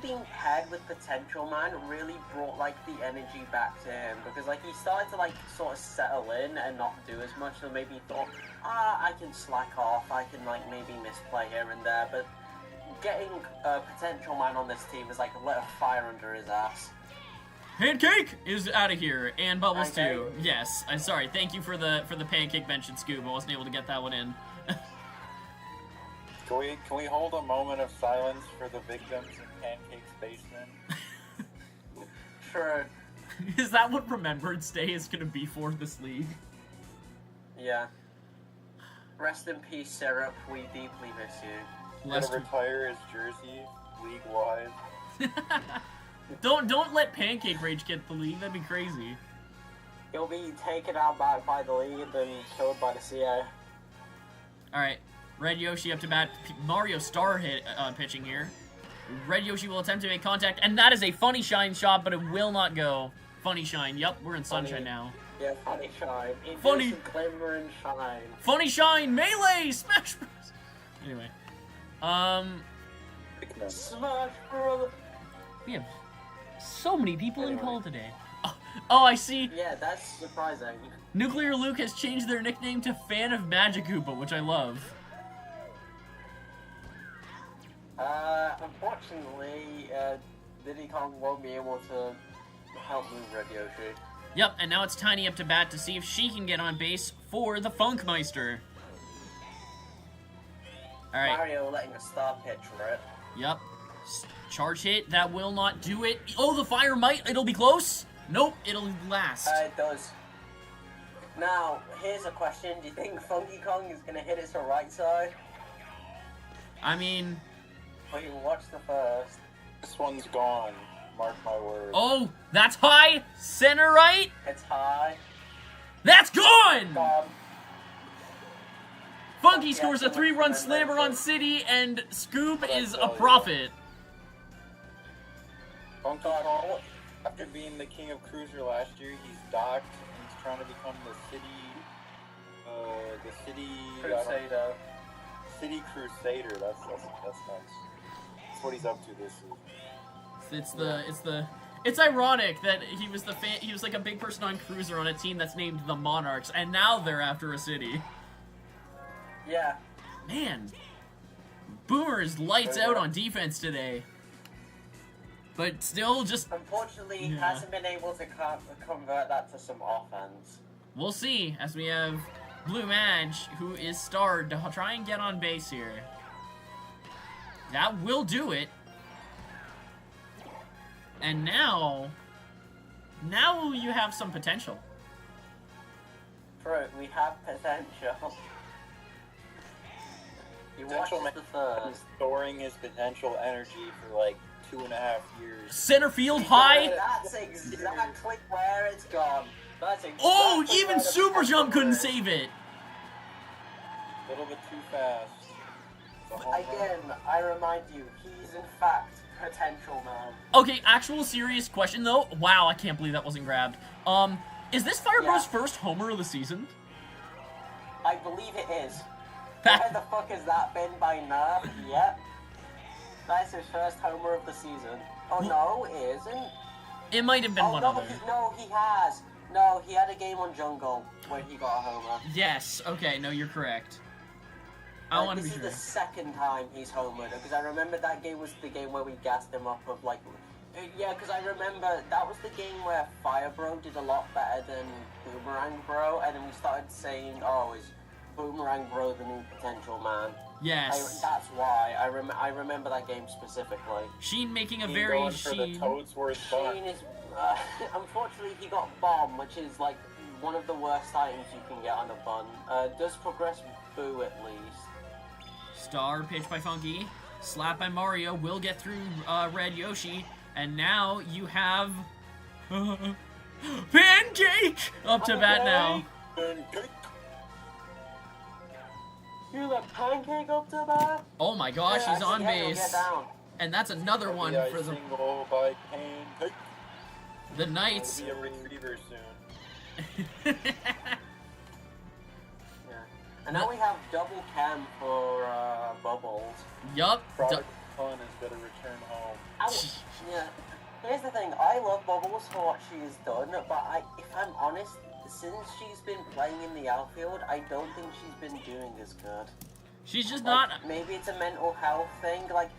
being paired with Potential Man really brought like the energy back to him because like he started to like sort of settle in and not do as much. So maybe he thought, I can slack off. I can like maybe misplay here and there. But getting Potential Man on this team is like a lit of fire under his ass. Pancake is out of here, and Bubbles Pancake. too. Yes, I'm sorry. Thank you for the pancake mention, Scoob. I wasn't able to get that one in. Can we hold a moment of silence for the victims in Pancake's basement? Sure. Is that what Remembrance Day is gonna be for this league? Yeah. Rest in peace, Syrup. We deeply miss you. Gonna retire his jersey, league-wide. Don't let Pancake Rage get the league. That'd be crazy. He'll be taken out back by the league and then killed by the CA. All right. Red Yoshi up to bat. Mario Star hit pitching here. Red Yoshi will attempt to make contact, and that is a Funny Shine shot, but it will not go. Funny Shine. Yup, we're in Sunshine now. Yeah, Funny Shine. Funny. Glimmer and Shine. Funny Shine Melee Smash Bros. Anyway, Smash Bros. we have so many people in call today. Oh, I see. Yeah, that's surprising. Nuclear Luke has changed their nickname to Fan of Magic Koopa, which I love. Unfortunately, Diddy Kong won't be able to help move Red Yoshi. Yep, and now it's Tiny up to bat to see if she can get on base for the Funkmeister. Alright. Mario letting a star pitch for it. Yep. Charge hit, that will not do it. Oh, the fire might, it'll be close. Nope, it'll last. It does. Now, here's a question. Do you think Funky Kong is going to hit it to right side? I mean... Well, you watch the first. This one's gone. Mark my words. Oh, that's high. Center right. It's high. That's gone! Gone. Funky scores a 3-run slammer on City, and Scoob is a prophet. Funky Kong, after being the king of Cruiser last year, he's docked and he's trying to become the city Crusader. City Crusader. That's nice. That's what he's up to this season. It's ironic that he was he was like a big person on Cruiser on a team that's named the Monarchs, and now they're after a city. Yeah. Man, Boomer is lights out on defense today. But still just... Unfortunately, he hasn't been able to convert that to some offense. We'll see, as we have Blue Madge, who is starred to try and get on base here. That will do it. And now you have some potential. True, we have potential. You watch Potential the third. man is storing his potential energy for like 2.5 years. Center field high. That's exactly where it's gone. That's exactly Oh, even where the Super Jump potential couldn't is. save it. A little bit too fast. It's a home run. Again, I remind you, he's in fact potential man. Okay, actual serious question though. Wow, I can't believe that wasn't grabbed. Is this Firebro's first homer of the season? I believe it is. Where the fuck has that been by now? Yep. That's his first homer of the season. Oh no, it isn't. It might have been one no, other. He has. No, he had a game on Jungle where he got a homer. Yes. Okay. No, you're correct. I want to be This sure. is the second time he's homered, because I remember that game was the game where we gassed him up of like... Yeah, because I remember that was the game where Fire Bro did a lot better than Boomerang Bro, and then we started saying, oh, is Boomerang Bro the new potential man? Yes. That's why. I remember that game specifically. Sheen making a He's very going for the Toadsworth bun. Sheen is... unfortunately, he got Bomb, which is like one of the worst items you can get on a bun. Does progress Boo at least. Star pitch by Funky. Slap by Mario. Will get through Red Yoshi. And now you have... Pancake! Up to bat now. You let Pancake up to bat? Oh my gosh, Yeah, he's on actually, yeah, base. get down. And that's another one Yeah, for the single by Pancake. the Knights. He'll be a retriever soon. Yeah. And now we have double cam for Bubbles. Yup. Product Fun is gonna return home. Yeah. Here's the thing, I love Bubbles for what she's done, but if I'm honest, since she's been playing in the outfield, I don't think she's been doing as good. She's just Like, not... Maybe it's a mental health thing. Like,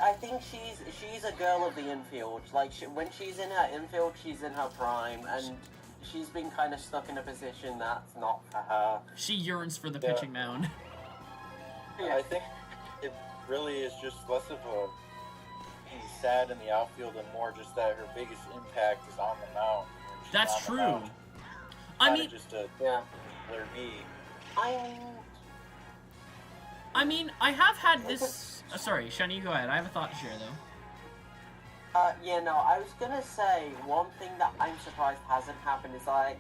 I think she's a girl of the infield. Like, when she's in her infield, she's in her prime, and she's been kind of stuck in a position that's not for her. She yearns for the pitching mound. Yeah. I think it really is just less of a being sad in the outfield and more just that her biggest impact is on the mound. When she's That's on the true. mound. I Kinda mean... just a Yeah. their knee. I mean, I have had this... sorry, Shani, you go ahead. I have a thought to share, though. Yeah, no, I was gonna say, one thing that I'm surprised hasn't happened is, like,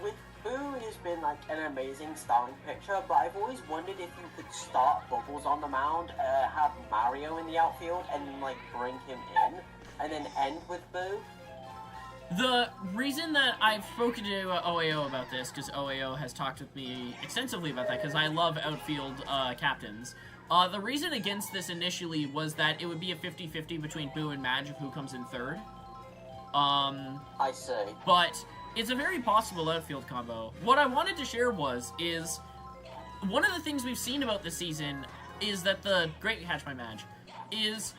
with Boo, he's been, like, an amazing starting pitcher, but I've always wondered if you could start Bubbles on the mound, have Mario in the outfield, and, like, bring him in, and then end with Boo. The reason that I've spoken to OAO about this, because OAO has talked with me extensively about that, because I love outfield captains. The reason against this initially was that it would be a 50-50 between Boo and Madge of who comes in third. I see. But it's a very possible outfield combo. What I wanted to share is one of the things we've seen about this season is that the great catch by Madge is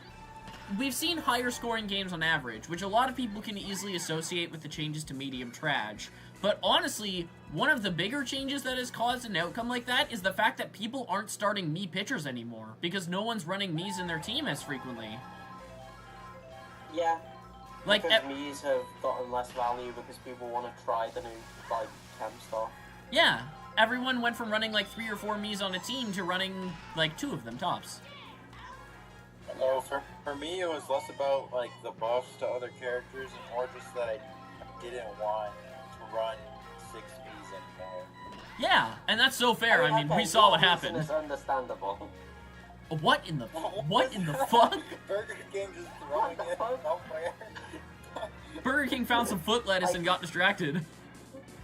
we've seen higher scoring games on average, which a lot of people can easily associate with the changes to medium trash. But honestly, one of the bigger changes that has caused an outcome like that is the fact that people aren't starting me pitchers anymore, because no one's running me's in their team as frequently. Yeah. Like, because me's have gotten less value because people want to try the new, like, chem stuff. Yeah, everyone went from running like 3 or 4 me's on a team to running like 2 of them tops. Oh, for me, it was less about like the buffs to other characters and more just that I didn't want to run 6 Bs anymore. Yeah, and that's so fair. I mean, okay, we saw what your happened. reason is understandable. What in the fuck? Burger King just throwing it somewhere. Burger King found some foot lettuce and got distracted.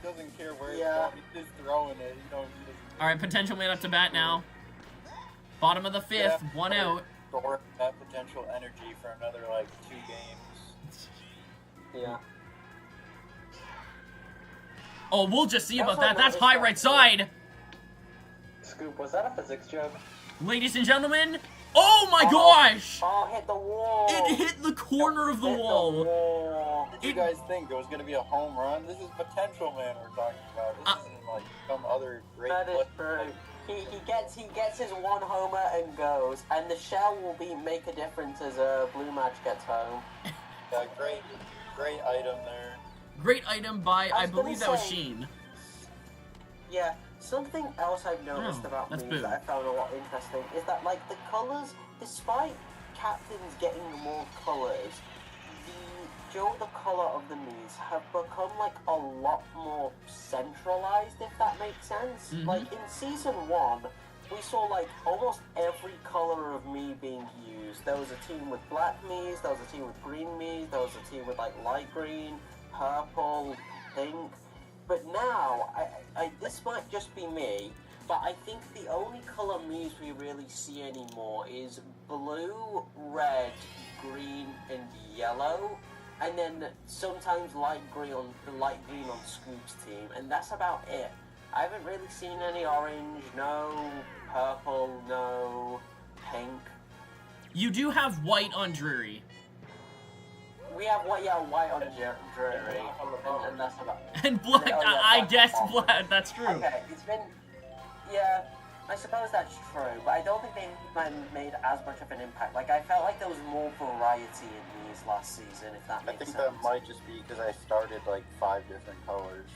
Doesn't care where it's going, he's just throwing it. He doesn't... All right, potential man up to bat now. Bottom of the 5th, 1 out. store that potential energy for another, like, 2 games. Yeah. Oh, we'll just see about Also that. That's noticed high that- right side. Scoop, was that a physics joke? Ladies and gentlemen, oh my Oh. gosh! Oh, hit the wall! It hit the corner of the Hit wall. wall. What did you guys think? It was going to be a home run? This is potential, man, we're talking about. This isn't, like, some other great That is play. true. He gets his 1 homer and goes, and the shell will make a difference as Blue Match gets home. Yeah, great item there. Great item by, I I was gonna believe that was say- Sheen. Yeah, something else I've noticed Oh, about that's Mii Boo. that I found a lot interesting is that, like, the colors, despite captains getting more colors, the color of the Miis have become, like, a lot more centralized, if that makes sense. Mhm. Like, in Season 1, we saw, like, almost every color of Mii being used. There was a team with black Miis, there was a team with green Miis, there was a team with, like, light green, purple, pink. But now, this might just be me, but I think the only color Miis we really see anymore is blue, red, green, and yellow, and then sometimes light green on Scoop's team, and that's about it. I haven't really seen any orange, no purple, no pink. You do have white on Drury. We have white on Drury, and that's about it. And black, Oh, yeah, I black. guess black, that's true. Okay, it's been... Yeah, I suppose that's true, but I don't think they made as much of an impact. Like, I felt like there was more variety in these last season, if that I makes think sense. that might just be because I started, like, 5 different colors.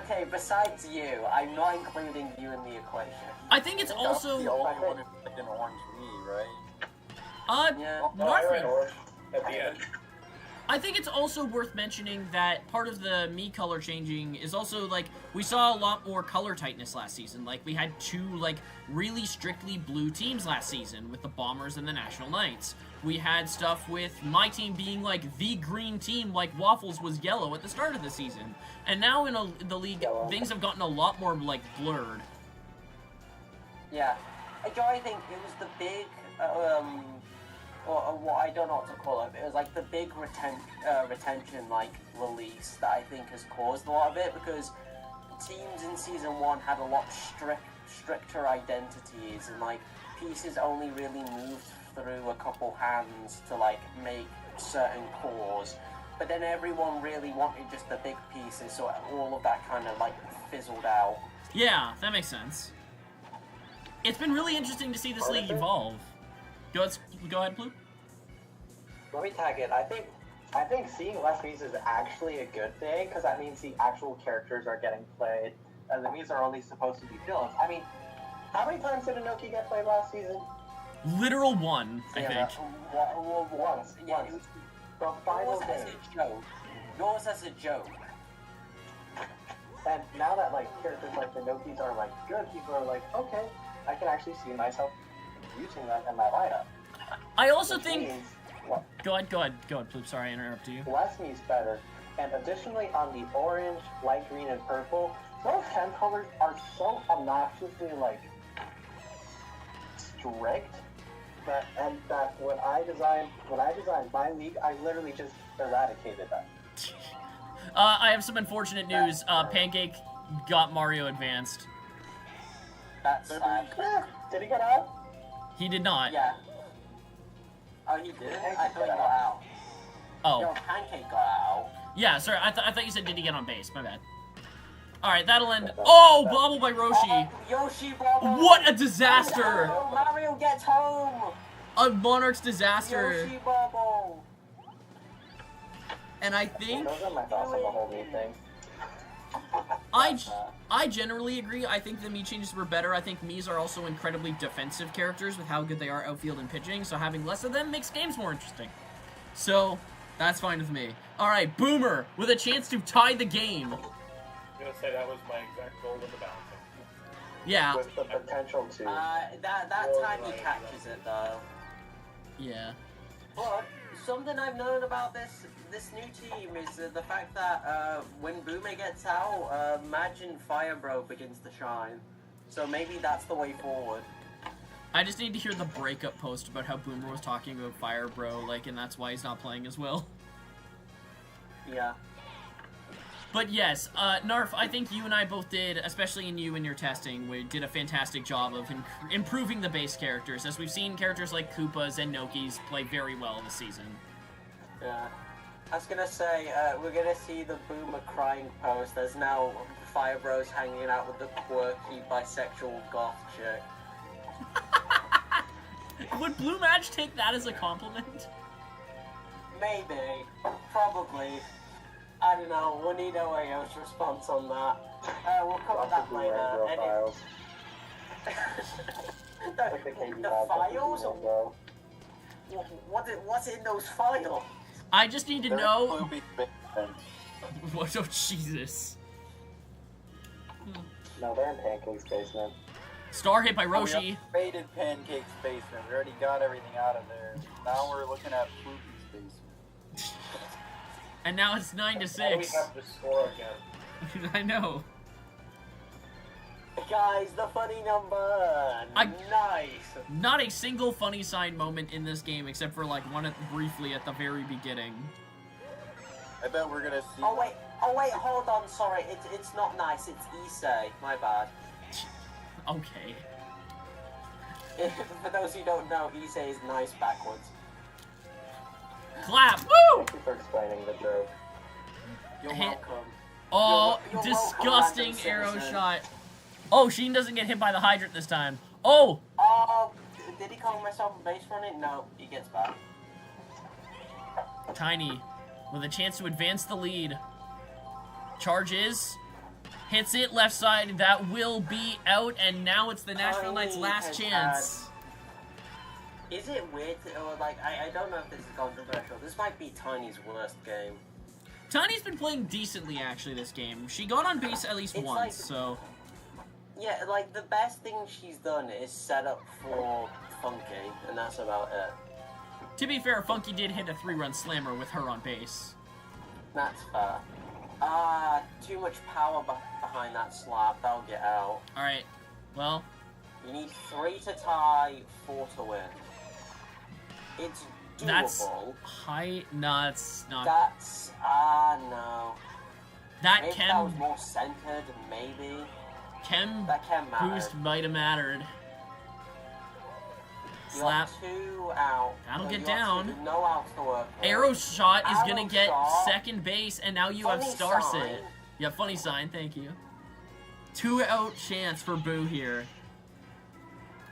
Okay, besides you, I'm not including you in the equation. I think it's I was the also, only one who picked an orange me, right? Yeah. Northman. At the end. I think it's also worth mentioning that part of the Mii color changing is also, like, we saw a lot more color tightness last season. Like, we had 2, like, really strictly blue teams last season with the Bombers and the National Knights. We had stuff with my team being, like, the green team, like Waffles was yellow at the start of the season. And now in the league, things have gotten a lot more, like, blurred. Yeah. I think it was the big, or what I don't know what to call it, but it was like the big retention, like, release that I think has caused a lot of it, because teams in Season 1 had a lot stricter identities, and, like, pieces only really moved through a couple hands to, like, make certain cores. But then everyone really wanted just the big pieces, so all of that kind of, like, fizzled out. Yeah, that makes sense. It's been really interesting to see this league evolve. Go ahead, Blue. Let me tag it. I think seeing less Miis is actually a good thing, because that means the actual characters are getting played, and the Miis are only supposed to be villains. I mean, how many times did Inoki get played last season? Literal 1, I think. Once. Yeah, Once. The final yours as game. a joke. Yours as a joke. And now that, like, characters like the Nokis are, like, good, people are like, okay, I can actually see myself using them in my lineup. I also Which think... means, well, Go ahead, Bloop. Sorry, I interrupted you. less Miis better. And additionally, on the orange, light green, and purple, those 10 colors are so obnoxiously, like, strict that when I designed my league, I literally just eradicated them. I have some unfortunate news. Pancake got Mario advanced. That's sad. Yeah, did he get out? He did not. Yeah. Oh, he did? I thought he got out. Oh. No, Pancake got out. Yeah, sorry, I thought you said did he get on base. My bad. Alright, that'll end... Oh! Bobble by Roshi! Yoshi Bobble! What a disaster! Oh, Mario gets home! A Monarch's disaster! Yoshi Bobble! And I think... Those are my thoughts on the whole Mii thing. I generally agree. I think the Mii changes were better. I think Miis are also incredibly defensive characters with how good they are outfield and pitching, so having less of them makes games more interesting. So, that's fine with me. Alright, Boomer, with a chance to tie the game. I'm gonna say that was my exact goal in the balancing. Yeah. With the potential to. That time he catches it, though. Yeah. But something I've known about this new team is the fact that when Boomer gets out, Madge and Fire Bro begins to shine. So maybe that's the way forward. I just need to hear the breakup post about how Boomer was talking about Fire Bro, like, and that's why he's not playing as well. Yeah. But yes, Narf, I think you and I both did, especially in your testing, we did a fantastic job of improving the base characters, as we've seen characters like Koopas and Nokis play very well this season. Yeah. I was gonna say, we're gonna see the Boomer crying post. There's now Fire Bros hanging out with the quirky bisexual goth chick. Would Blue Match take that as a compliment? Maybe. Probably. I don't know. We'll need OAO's response on that. We'll cover that later. The files? What's in those files? I just need to know... Poopy basement. What? Oh, Jesus. No, they're in Pancake's basement. Star hit by We Roshi. upgraded Pancake's basement. We already got everything out of there. Now we're looking at Poopy's basement. And now it's 9-6. Now we have to score again. I know. Guys, the funny number! Nice! Not a single funny side moment in this game, except for like one briefly at the very beginning. I bet we're gonna see. Oh wait, hold on, sorry, it's not nice, it's Issei, my bad. Okay. For those who don't know, Issei is nice backwards. Clap! Woo! Thank you for explaining the joke. You're Hit. welcome. Oh, You're disgusting welcome, arrow citizen. shot. Oh, Sheen doesn't get hit by the hydrant this time. Oh! Oh, did he call myself a base running? No, he gets back. Tiny, with a chance to advance the lead. Charges. Hits it, left side, that will be out, and now it's the Nashville Knights' last chance. Is it weird, or like, I don't know if this is controversial. This might be Tiny's worst game. Tiny's been playing decently, actually, this game. She got on base at least It's once, like- so... Yeah, like, the best thing she's done is set up for Funky, and that's about it. To be fair, Funky did hit a 3-run slammer with her on base. That's fair. Too much power behind that slap. That'll get out. Alright, well... You need 3 to tie, 4 to win. It's doable. That's high... No, it's not... That's... no. That Maybe that chem... was more centered, maybe. Chem That can matter. boost might have mattered. You Slap. got 2 out. That'll get you got down. 2, no outs to work with. Arrow shot is Arrow gonna get shot. second base, and now you have Funny Star sign. Sit. Yeah, funny sign, thank you. 2-out chance for Boo here.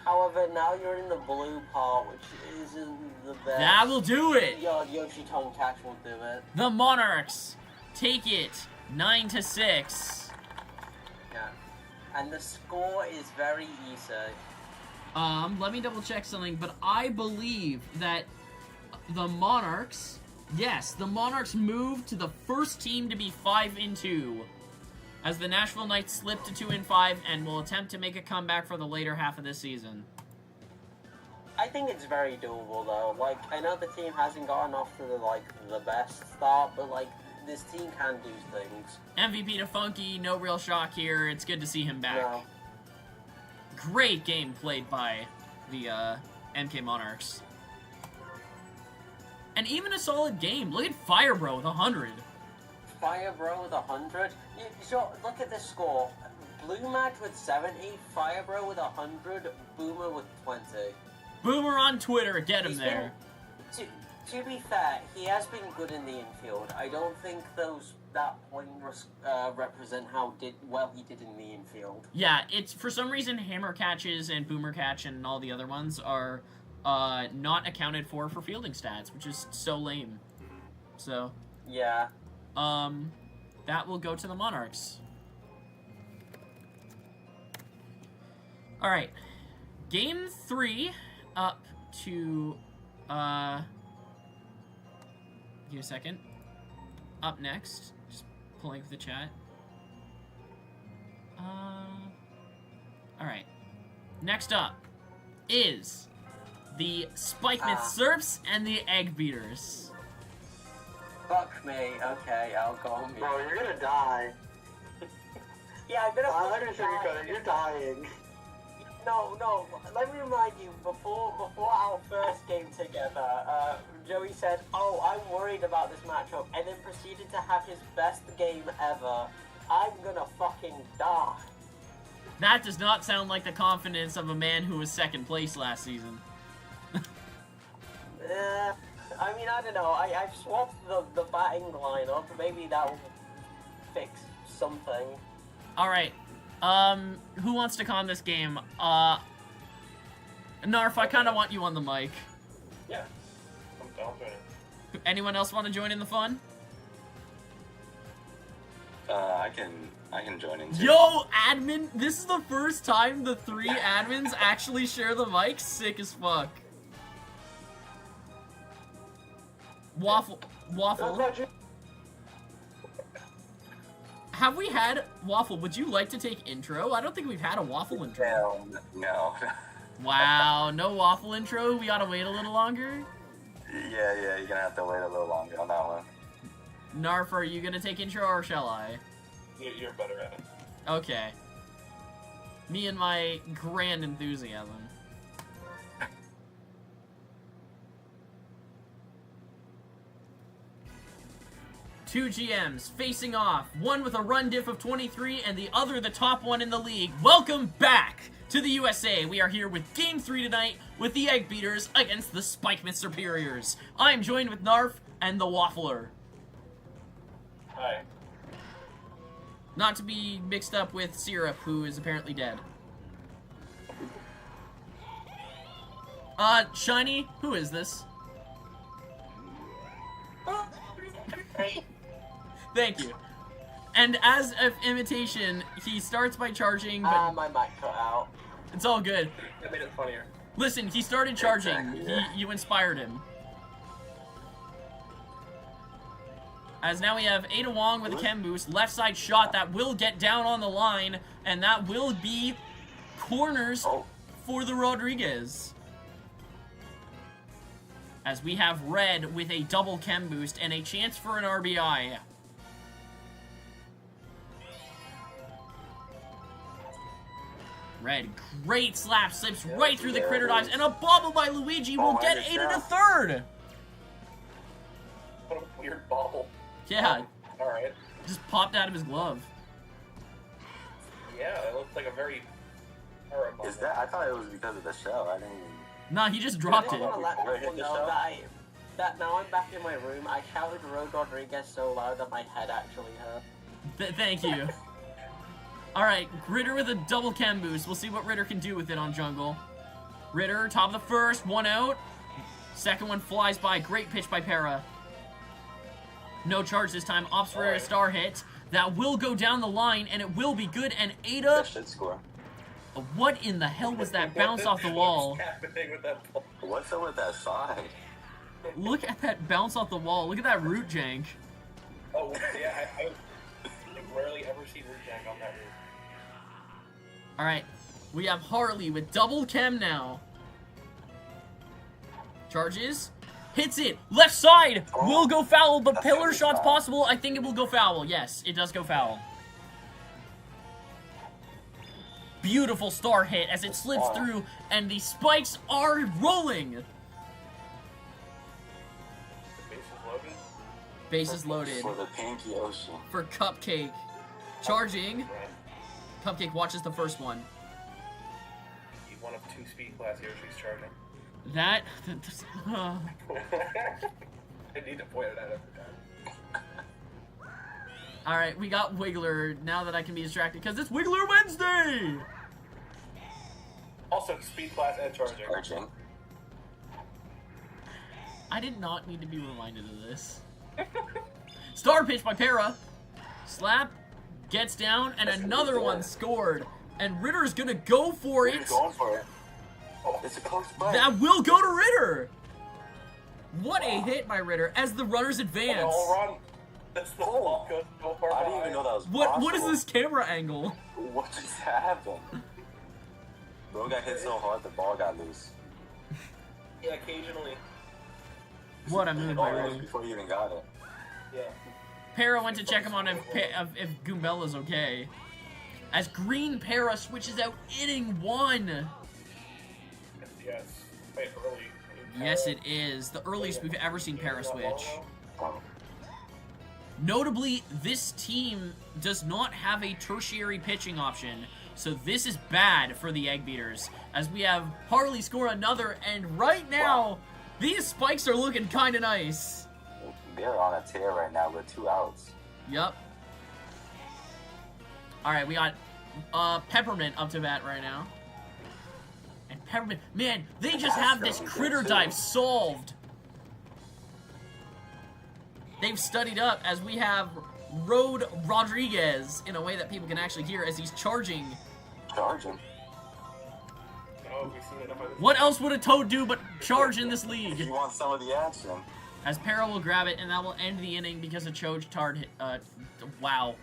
However, now you're in the blue part, which isn't the best. That will do it! Your Yoshi Tongue Catch will do it. The Monarchs take it 9-6. Yeah. And the score is very easy. Let me double check something, but I believe that the Monarchs, yes, the Monarchs moved to the first team to be 5-2, as the Nashville Knights slip to 2-5 and will attempt to make a comeback for the later half of this season. I think it's very doable though. Like, I know the team hasn't gotten off to the best start, but like, this team can do things. MVP to Funky, no real shock here. It's good to see him back. No. Great game played by the MK Monarchs. And even a solid game. Look at Fire Bro with 100. Fire Bro with 100. So look at this score. Blue Match with 70, Fire Bro with 100, Boomer with 20. Boomer on Twitter, get him He's there. To be fair, he has been good in the infield. I don't think that point represent how well he did in the infield. Yeah, it's for some reason Hammer Catches and Boomer Catch and all the other ones are not accounted for fielding stats, which is so lame. So, Yeah. that will go to the Monarchs. Alright. Game 3 up to, give me a second. Up next. Just pulling up the chat. Alright. Next up is the Spike Myth Serfs and the Egg Beaters. Fuck me. Okay, I'll go on mute. Bro, you're gonna die. Yeah, I'm gonna I'm not fucking gonna sugarcoat it. You're dying. No, let me remind you, said, "Oh, I'm worried about this matchup," and then proceeded to have his best game ever, I'm gonna fucking die. That does not sound like the confidence of a man who was second place last season. I mean, I don't know. I've swapped the batting lineup. Maybe that will fix something. Alright. Who wants to con this game? Narf, I kind of want you on the mic. Yeah. I'll join in. Anyone else want to join in the fun? I can join in too. Yo, admin! This is the first time the 3 admins actually share the mic. Sick as fuck. Waffle. Have we had Waffle? Would you like to take intro? I don't think we've had a Waffle intro. No. Wow, no Waffle intro. We gotta wait a little longer. Yeah, you're gonna have to wait a little longer on that one. Narf, are you gonna take intro or shall I? You're better at it. Okay. Me and my grand enthusiasm. Two GMs facing off, one with a run diff of 23 and the other the top one in the league. Welcome back to the USA. We are here with Game 3 tonight with the Egg Beaters against the Spikeman Superiors. I'm joined with Narf and the Waffler. Hi. Not to be mixed up with Syrup, who is apparently dead. Shiny, who is this? Thank you. And as an imitation, he starts by charging, but My mic cut out. it's all good. That made it funnier. Listen, he started charging. Exactly, yeah. You inspired him. As now we have Ada Wong with a chem boost, left side shot that will get down on the line, and that will be corners for the Rodriguez. As we have Red with a double chem boost and a chance for an RBI. Red, great slap, slips right through the critter dives, and a bobble by Luigi will get Ada to third! What a weird bobble. Yeah, Alright. just popped out of his glove. Yeah, it looks like a very terrible. Is that? I thought it was because of the shell. I didn't. Nah, he just dropped I it. just want to let Wait, people hit the know shell? that now I'm back in my room. I shouted Road Rodriguez so loud that my head actually hurt. Thank you. Alright, Ritter with a double chem boost. We'll see what Ritter can do with it on jungle. Ritter, top of the first, one out. Second one flies by. Great pitch by Para. No charge this time. Ops for a star hit. That will go down the line, and it will be good. And Ada... That should score. What in the hell was that bounce off the wall? What's happening with that ball? What's up with that side? Look at that bounce off the wall. Look at that root jank. Oh, yeah, I rarely ever see root jank on that route. Alright, we have Harley with double chem now. Charges. Hits it. Left side. Will go foul, but pillar shot's possible. I think it will go foul. Yes, it does go foul. Beautiful star hit as it slips through, and the spikes are rolling. The base is loaded. Base is loaded For the Pinky Ocean. for Cupcake. Charging. Cupcake watches the first one. One of 2 speed class here, she's charging. That... I need to point it out every time. Alright, we got Wiggler now that I can be distracted because it's Wiggler Wednesday! Also, speed class and charging. Charging. I did not need to be reminded of this. Star pitch by Para. Slap. Gets down, and another one scored. And Ritter's gonna go for it. He's going for it. It's a close play. That will go to Ritter. What a hit by Ritter as the runners advance. All run. That's the ball goes so far I didn't even know that was What is possible. this camera angle? What just happened? Bro got hit so hard the ball got loose. Yeah, occasionally. What a move by Ritter. Before you even got it. Yeah. Para went to check him on if Goombella's okay. As Green Para switches out inning 1. Yes. Wait, early. Yes, it is. The earliest we've ever seen Para switch. Notably, this team does not have a tertiary pitching option, so this is bad for the Egg Beaters, as we have Harley score another, and right now, these spikes are looking kind of nice. They're on a tear right now with 2 outs. Yup. Alright, we got Peppermint up to bat right now. And Peppermint, man, they just have this critter dive solved. They've studied up as we have Road Rodriguez in a way that people can actually hear as he's charging. Charging? What else would a Toad do but charge in this league? You want some of the action. As Para will grab it, and that will end the inning because a Choge Tard hit, wow.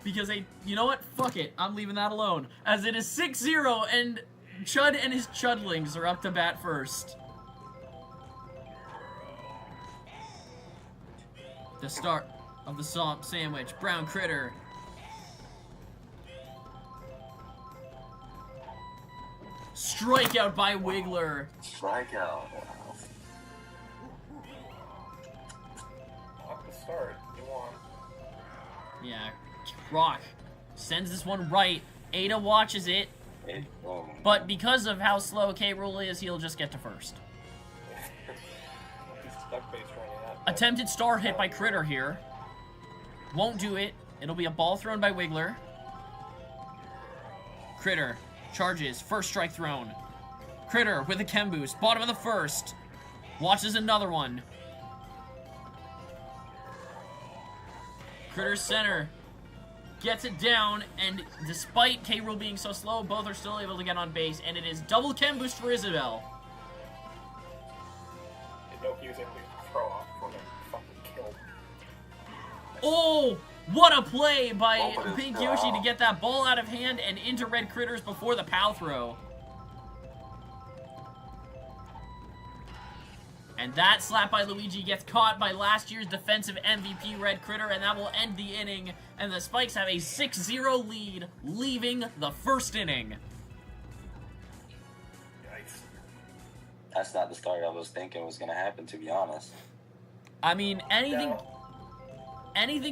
Because you know what? Fuck it. I'm leaving that alone. As it is 6-0, and Chud and his Chudlings are up to bat first. The start of the sandwich. Brown Critter. Strikeout by Wiggler. Strikeout. Wow. Off the start. You won. Yeah. Rock sends this one right. Ada watches it. But because of how slow K-Rool is, he'll just get to first. He's stuck base running out. Attempted star hit by Critter here. Won't do it. It'll be a ball thrown by Wiggler. Critter charges. First strike thrown. Critter with a chem boost. Bottom of the first. Watches another one. Critter center. Gets it down, and despite K-Rool being so slow, both are still able to get on base, and it is double chem boost for Isabel. Inoki was able to throw off for him. Fucking killed. Oh! What a play by Pink Yoshi to get that ball out of hand and into Red Critters before the pow throw. And that slap by Luigi gets caught by last year's defensive MVP Red Critter, and that will end the inning. And the Spikes have a 6-0 lead, leaving the first inning. Yikes. That's not the start I was thinking was going to happen, to be honest. I mean, anything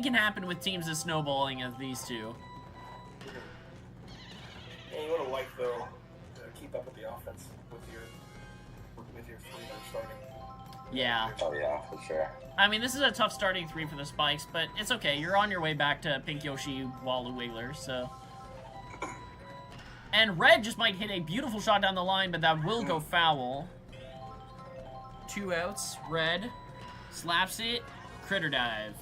can happen with teams as snowballing as these two. Yeah, you would have liked, though, to keep up with the offense with your three that are starting. Yeah. Oh, yeah, for sure. I mean, this is a tough starting three for the Spikes, but it's okay. You're on your way back to Pink Yoshi, Walu Wiggler, so... And Red just might hit a beautiful shot down the line, but that will go foul. 2 outs. Red slaps it. Critter dive.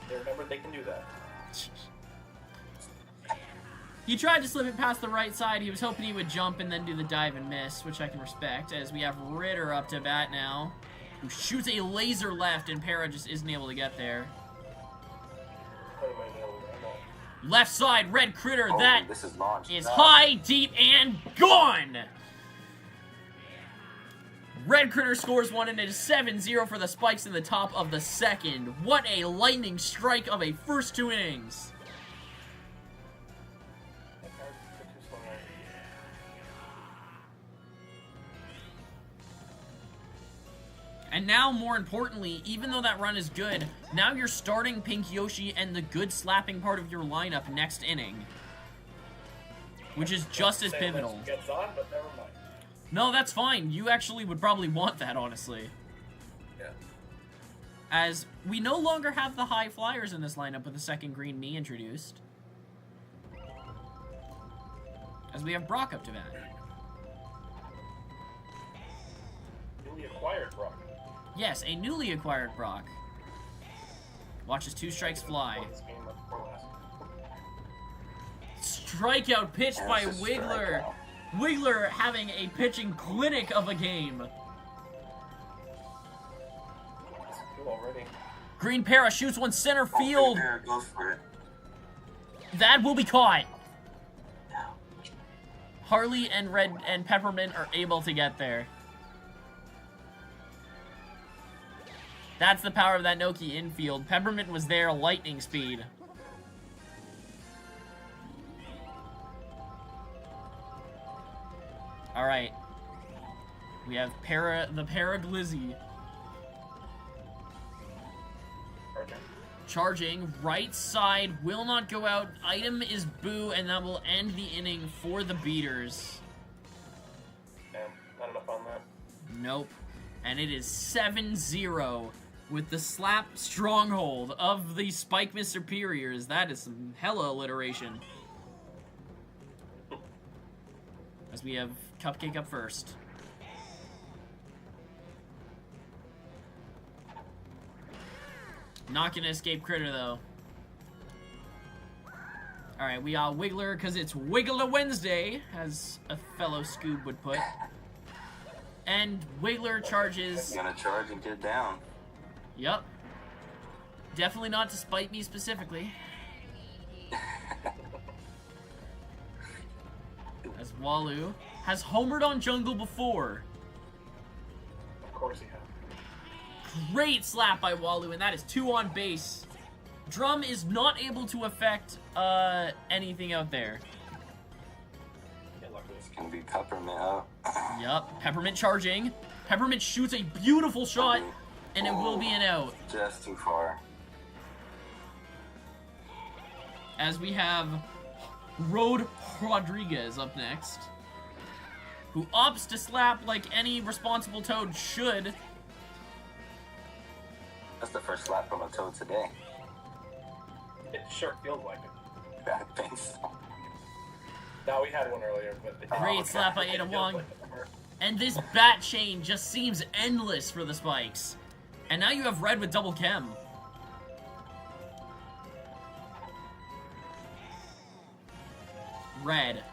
They remembered they can do that. He tried to slip it past the right side. He was hoping he would jump and then do the dive and miss, which I can respect, as we have Ritter up to bat now, who shoots a laser left, and Para just isn't able to get there. Left side, Red Critter, that this is launched. is high, deep, and gone! Red Critter scores one, and it is 7-0 for the Spikes in the top of the second. What a lightning strike of a first 2 innings. And now, more importantly, even though that run is good, now you're starting Pink Yoshi and the good slapping part of your lineup next inning. Which is just as pivotal. Gets on, but never mind. No, that's fine. You actually would probably want that, honestly. Yeah. As we no longer have the high flyers in this lineup with the second green me introduced. As we have Brock up to bat. Newly acquired Brock. Yes, a newly acquired Brock. Watches 2 strikes fly. Strikeout pitch by Wiggler. Wiggler having a pitching clinic of a game. Green Para shoots one center field. That will be caught. Harley and Red and Peppermint are able to get there. That's the power of that Noki infield. Peppermint was there, lightning speed. Alright. We have the Paraglizzy. Charging, right side, will not go out. Item is Boo, and that will end the inning for the Beaters. Damn, not enough on that. Nope. And it is 7-0 with the slap stronghold of the Spike Mist Superiors. That is some hella alliteration. As we have Cupcake up first. Not gonna escape Critter, though. Alright, we got Wiggler, because it's Wiggler Wednesday, as a fellow Scoob would put. And Wiggler charges... He's gonna charge and get down. Yep. Definitely not to spite me specifically. As Walu has homered on jungle before. Of course he has. Great slap by Walu, and that is 2 on base. Drum is not able to affect anything out there. It's gonna be Peppermint up. Yup, Peppermint charging. Peppermint shoots a beautiful shot, and it will be an out. Just too far. As we have Road Rodriguez up next, who opts to slap like any responsible Toad should. That's the first slap from a Toad today. It sure feels like it. I think so. No, we had one earlier, but... Great slap by Ada Wong. And this bat chain just seems endless for the Spikes. And now you have Red with double chem. Red.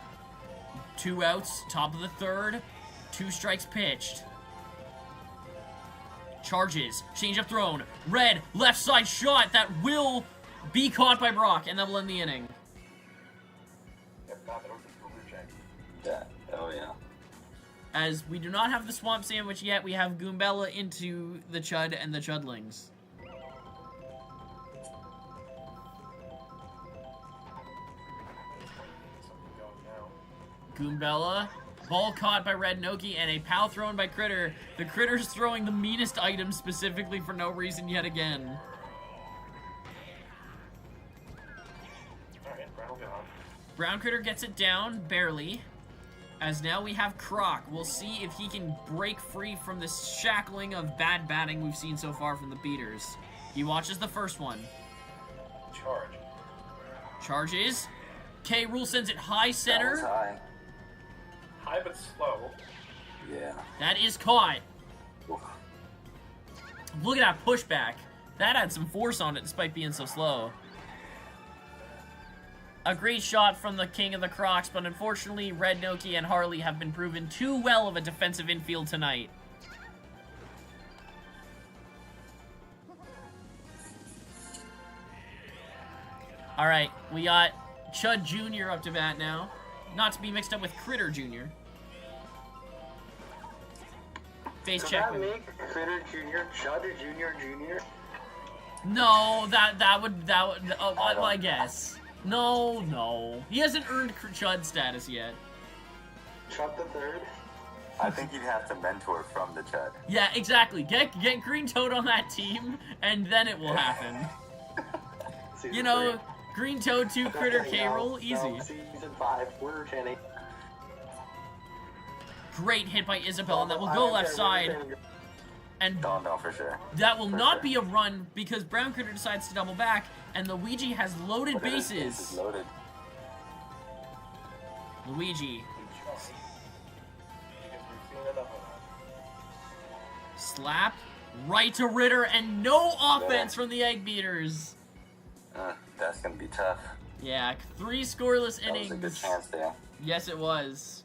2 outs, top of the third. 2 strikes pitched. Charges. Change-up thrown. Red, left side shot that will be caught by Brock, and that will end the inning. Yeah. Oh, yeah. As we do not have the Swamp Sandwich yet, we have Goombella into the Chud and the Chudlings. Goombella, ball caught by Red Noki, and a pow thrown by Critter. The Critter's throwing the meanest items specifically for no reason yet again. Alright, Brown will get on. Brown Critter gets it down, barely. As now we have Croc. We'll see if he can break free from this shackling of bad batting we've seen so far from the Beaters. He watches the first one. Charge. Charges. K. Rool sends it high center. That was high. High but slow. Yeah. That is caught. Oof. Look at that pushback. That had some force on it despite being so slow. A great shot from the king of the Crocs, but unfortunately Red Noki and Harley have been proven too well of a defensive infield tonight. Alright, we got Chud Jr. up to bat now. Not to be mixed up with Critter Jr. Face Does check. that make Critter Jr. Chud Jr. No, that would I guess. No. He hasn't earned Chud status yet. Chud the third? I think you'd have to mentor from the Chud. Yeah, exactly. Get Green Toad on that team, and then it will happen. You know, 3. Green Toad 2, Critter K-Roll, easy. No, season 5, we're Jenny. Great hit by Isabel, and that will go left side. And No, for sure. that will not be a run because Brown Critter decides to double back, and Luigi has loaded bases. Bases loaded. Luigi. Slap. Right to Ritter, and no offense from the Egg Beaters. That's gonna be tough. Yeah, 3 scoreless That was innings. a good chance there. Yes, it was.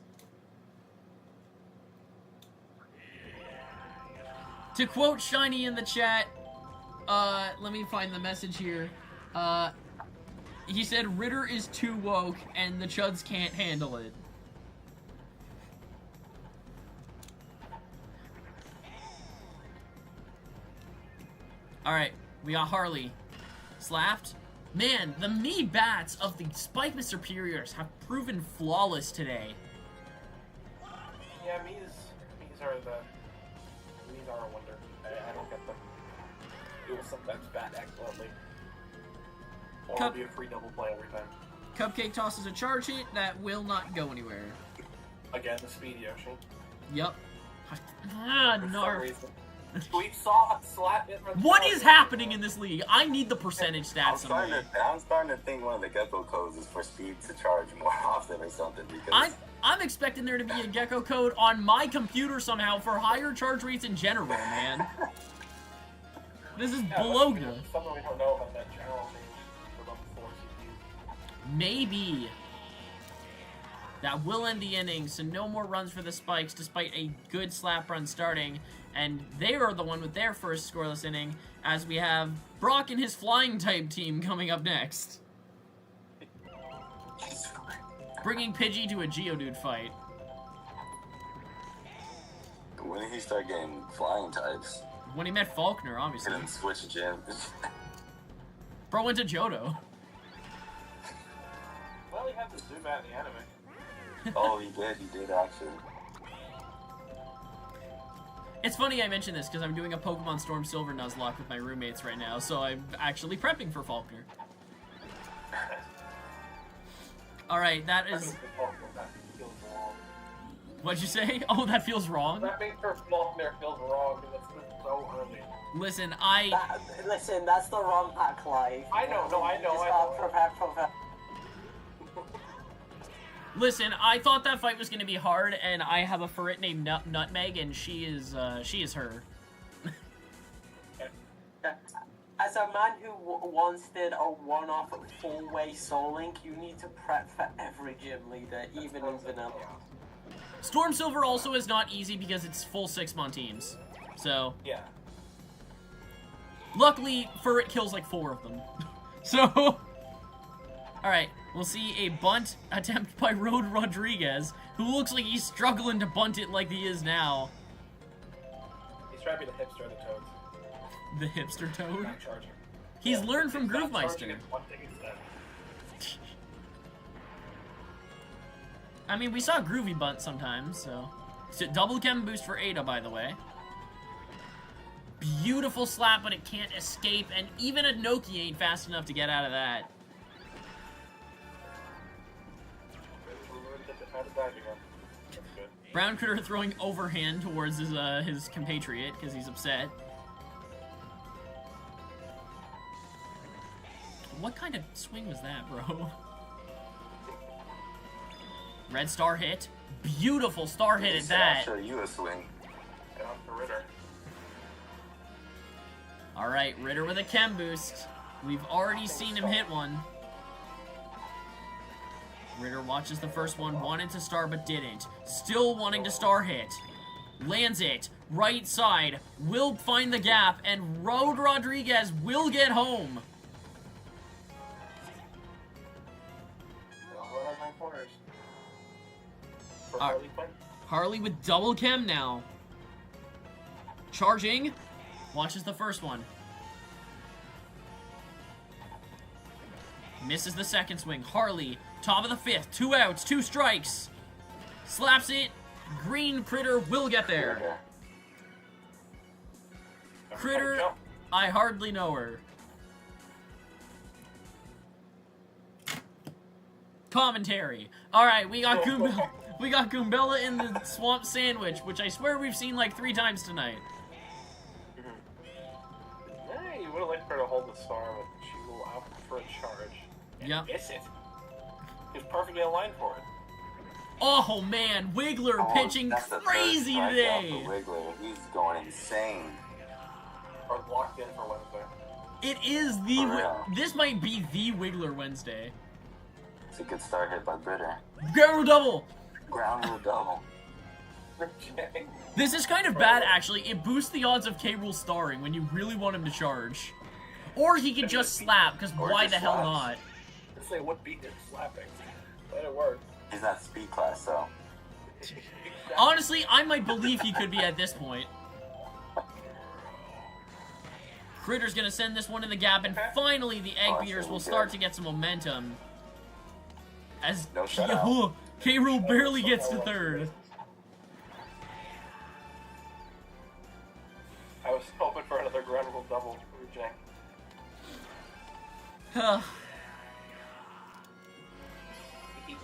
To quote Shiny in the chat, let me find the message here. He said, Ritter is too woke, and the Chuds can't handle it. Alright, we got Harley. Slapped. Man, the me bats of the Spike Mist Superiors have proven flawless today. Yeah, Mii's are a wonder. I don't get them. It will sometimes bat excellently. Or it'll be a free double play every time. Cupcake tosses a charge hit that will not go anywhere. Again, the speed Yoshi. Yep. For some Narf. reason. We saw a slap it from What is happening in this league? I need the percentage I'm stats. starting to think one of the Gecko codes is for speed to charge more often or something. Because I'm expecting there to be a Gecko code on my computer somehow for higher charge rates in general, man. This is Bologna. Something we don't know about that general change for level 4 CPU. Maybe. That will end the inning, so no more runs for the Spikes despite a good slap run starting. And they are the one with their first scoreless inning, as we have Brock and his flying type team coming up next. Bringing Pidgey to a Geodude fight. when did he start getting flying types? When he met Faulkner, obviously. He didn't switch gym. Bro went to Johto. Well, he had the Zubat in the anime. Oh, he did actually. It's funny I mention this because I'm doing a Pokemon Storm Silver Nuzlocke with my roommates right now, so I'm actually prepping for Faulkner. Alright, that is... What'd you say? Oh, that feels wrong? Prepping for Faulkner feels wrong because it's so early. Listen, Listen, that's the wrong pack life. I know, no, I know, Just I gotta know. prepare. Listen, I thought that fight was gonna be hard, and I have a ferret named Nutmeg, and she is her. As a man who once did a one-off four-way Soul Link, you need to prep for every gym leader, even in vanilla. Storm Silver also is not easy because it's full 6-mon teams. So, Yeah. luckily, Ferret kills like 4 of them. So, alright, we'll see a bunt attempt by Road Rodriguez, who looks like he's struggling to bunt it like he is now. He's trying to be the hipster of the Toads. The hipster toad? Not charging. He's learned from He's not Groovemeister. charging it, one thing instead. I mean, we saw Groovy bunt sometimes, so... Double chem boost for Ada, by the way. Beautiful slap, but it can't escape, and even a Noki ain't fast enough to get out of that. Brown Critter throwing overhand towards his compatriot, because he's upset. What kind of swing was that, bro? Red star hit. Beautiful star hit at that. I'll show you a swing. And on for Ritter. Alright, Ritter with a chem boost. We've already seen him hit one. Ritter watches the first one, wanted to star but didn't. Still wanting to star hit. Lands it. Right side. Will find the gap, and Road Rodriguez will get home. Harley with double chem now. Charging. Watches the first one. Misses the second swing. Harley, top of the 5th. 2 outs, 2 strikes. Slaps it. Green Critter will get there. Critter, I hardly know her. Commentary. Alright, we got Goombella. We got Goombella in the swamp sandwich, which I swear we've seen like 3 times tonight. Yeah, you would have liked her to hold the star, but she will out for a charge. And Yep. miss it. He was perfectly aligned for it. Oh man, Wiggler pitching that's the crazy first strikeout today. for Wiggler. He's going insane. Or locked in for Wednesday. It is the. For real. This might be the Wiggler Wednesday. It's a good start hit by Britter. Ground double. Ground rule double. Okay. This is kind of bad, actually. It boosts the odds of K-Rule starring when you really want him to charge. Or he could just slap, because Or why just the hell slaps. not? Let's say what beat him slapping. But it worked. He's not speed class, though. Honestly, I might believe he could be at this point. Critter's gonna send this one in the gap, and finally the Egg Beaters will start to get some momentum. As No shutout. K-Rule barely gets to 3rd. double reject. He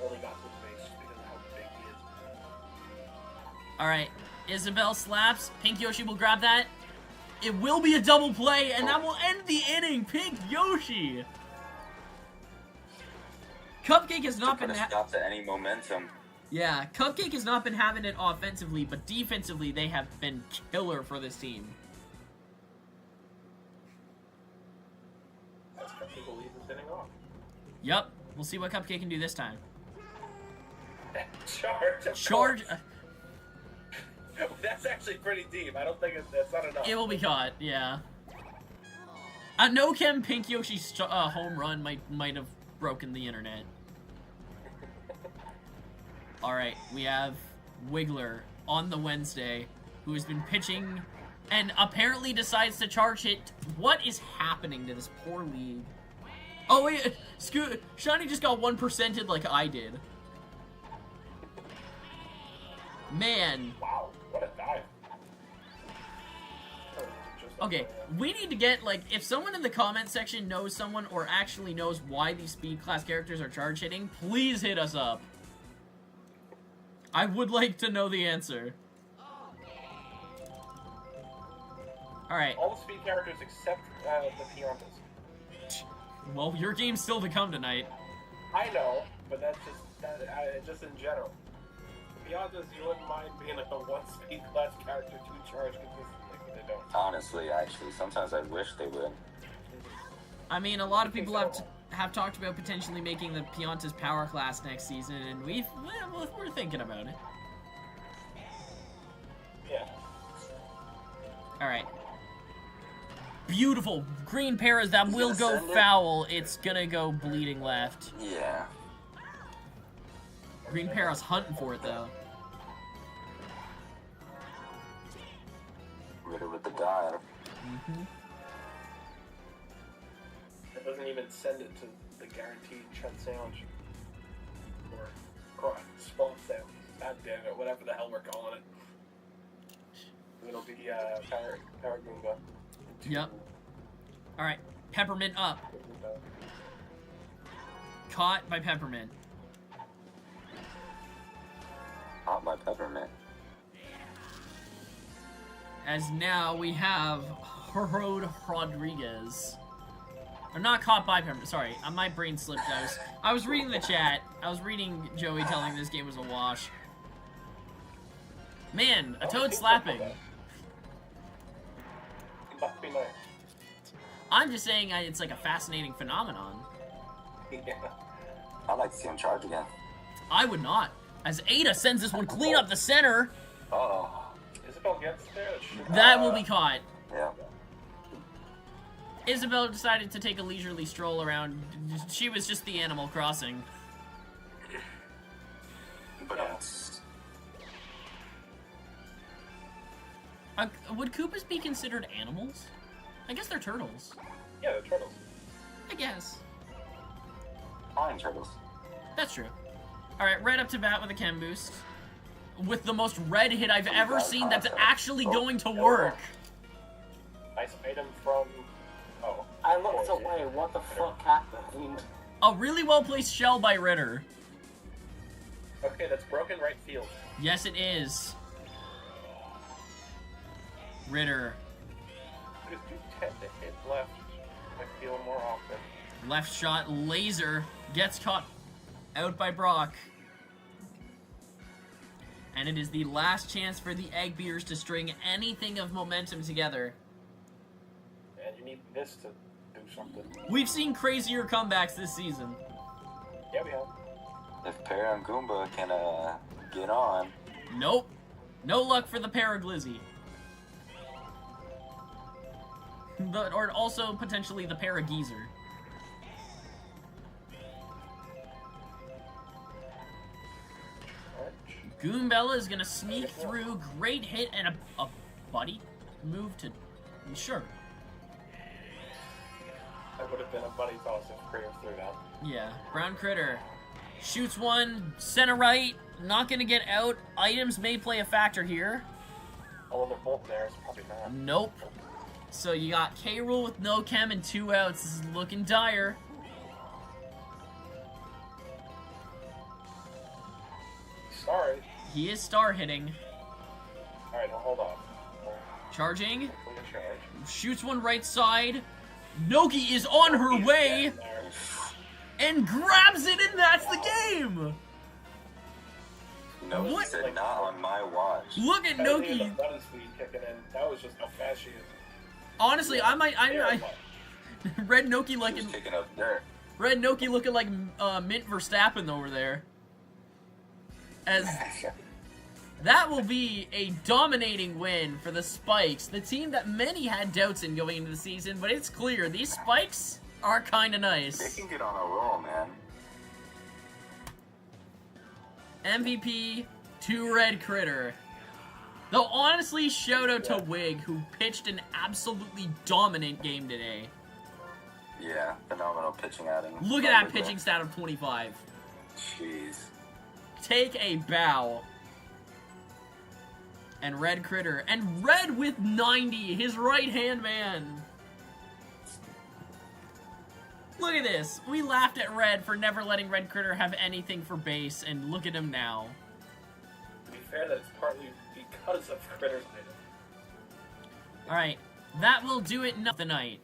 only got to his base because of how big he is. Alright, Isabel slaps. Pink Yoshi will grab that. It will be a double play, and that will end the inning. Pink Yoshi! Cupcake has not been... stopped at any momentum. Yeah, Cupcake has not been having it offensively, but defensively they have been killer for this team. That's Cupcake will leave this inning off. Yup, we'll see what Cupcake can do this time. Charge! of Charge! course. That's actually pretty deep. I don't think that's not enough. It will be caught, yeah. A no-chem Pink Yoshi's home run might have broken the internet. Alright, we have Wiggler on the Wednesday, who has been pitching and apparently decides to charge hit. What is happening to this poor league? Oh wait, Shiny just got 1%ed like I did. Man. Wow, what a dive. Okay, we need to get, like, if someone in the comment section knows someone or actually knows why these speed class characters are charge hitting, please hit us up. I would like to know the answer. Alright. All the speed characters except the Piantas. Well, your game's still to come tonight. I know, but that's just in general. Piantas, you wouldn't mind being like the one speed class character to charge consistently, but they don't. Honestly, actually, sometimes I wish they would. I mean, a lot of people have talked about potentially making the Piantas power class next season, and we're thinking about it. Yeah. Alright. Beautiful. Green Paras, that will go foul. It's gonna go bleeding left. Yeah. Green Para's hunting for it, though. Ritter with the dive. Mm-hmm. It doesn't even send it to the guaranteed challenge. Or spawn sound. God damn it, whatever the hell we're calling it. It'll be Power Goomba. Yep. Alright, Peppermint up. Caught by Peppermint. Caught by Peppermint. As now we have Herod Rodriguez. Or not caught by Peppermint, sorry. My brain slipped. I was reading the chat. I was reading Joey telling this game was a wash. Man, a toad slapping. Must be nice. I'm just saying it's like a fascinating phenomenon. Yeah. I'd like to see him charge again. I would not. As Ada sends this one clean up the center. Uh-oh. Isabel gets there. That will be caught. Yeah. Isabel decided to take a leisurely stroll around. She was just the Animal Crossing. But would Koopas be considered animals? I guess they're turtles. Yeah, they're turtles. I guess. fine turtles. That's true. Alright, red up to bat with a chem boost. With the most red hit I've ever seen that's actually going to work. Nice item from... Oh. I looked away. What the fuck happened? A really well-placed shell by Ritter. Okay, that's broken right field. Yes, it is. Ritter. Just do 10 to hit left. I feel more often. Left shot, laser. Gets caught out by Brock. And it is the last chance for the Egg Beaters to string anything of momentum together. And you need this to do something. We've seen crazier comebacks this season. Yeah, we have. If Para and Goomba can get on. Nope. No luck for the Paraglizzy. Or also potentially the Parageezer. Goombella is gonna sneak through. Great hit and a buddy move to... Sure. That would have been a buddy toss if Kratos threw that. Yeah. Brown Critter shoots one. Center right. Not gonna get out. Items may play a factor here. Oh, well, they're both there. It's probably not. Nope. So you got K-Rool with no chem and 2 outs. This is looking dire. Sorry. He is star hitting. Alright, now hold on. Charging. Full charge. Shoots one right side. Noki is on her He's way. getting there. And grabs it, and that's the game! No, he What? said not on my watch. Look at I didn't even Noki. the button speed kicking in. That was just how fast she is. Honestly, I Red Noki He like was kicking up dirt. Red Noki looking like Mint Verstappen over there. As that will be a dominating win for the Spikes, the team that many had doubts in going into the season, but it's clear these Spikes are kind of They nice. can get on a roll, man. MVP to Red Critter. Though honestly, shout out to Wig, who pitched an absolutely dominant game today. Yeah, phenomenal pitching outing. Look at that pitching stat of 25. Jeez. Take a bow. And Red Critter. And Red with 90, his right-hand man. Look at this. We laughed at Red for never letting Red Critter have anything for base, and look at him now. To be fair, that it's partly because of Critter's item. Alright, that will do it the night.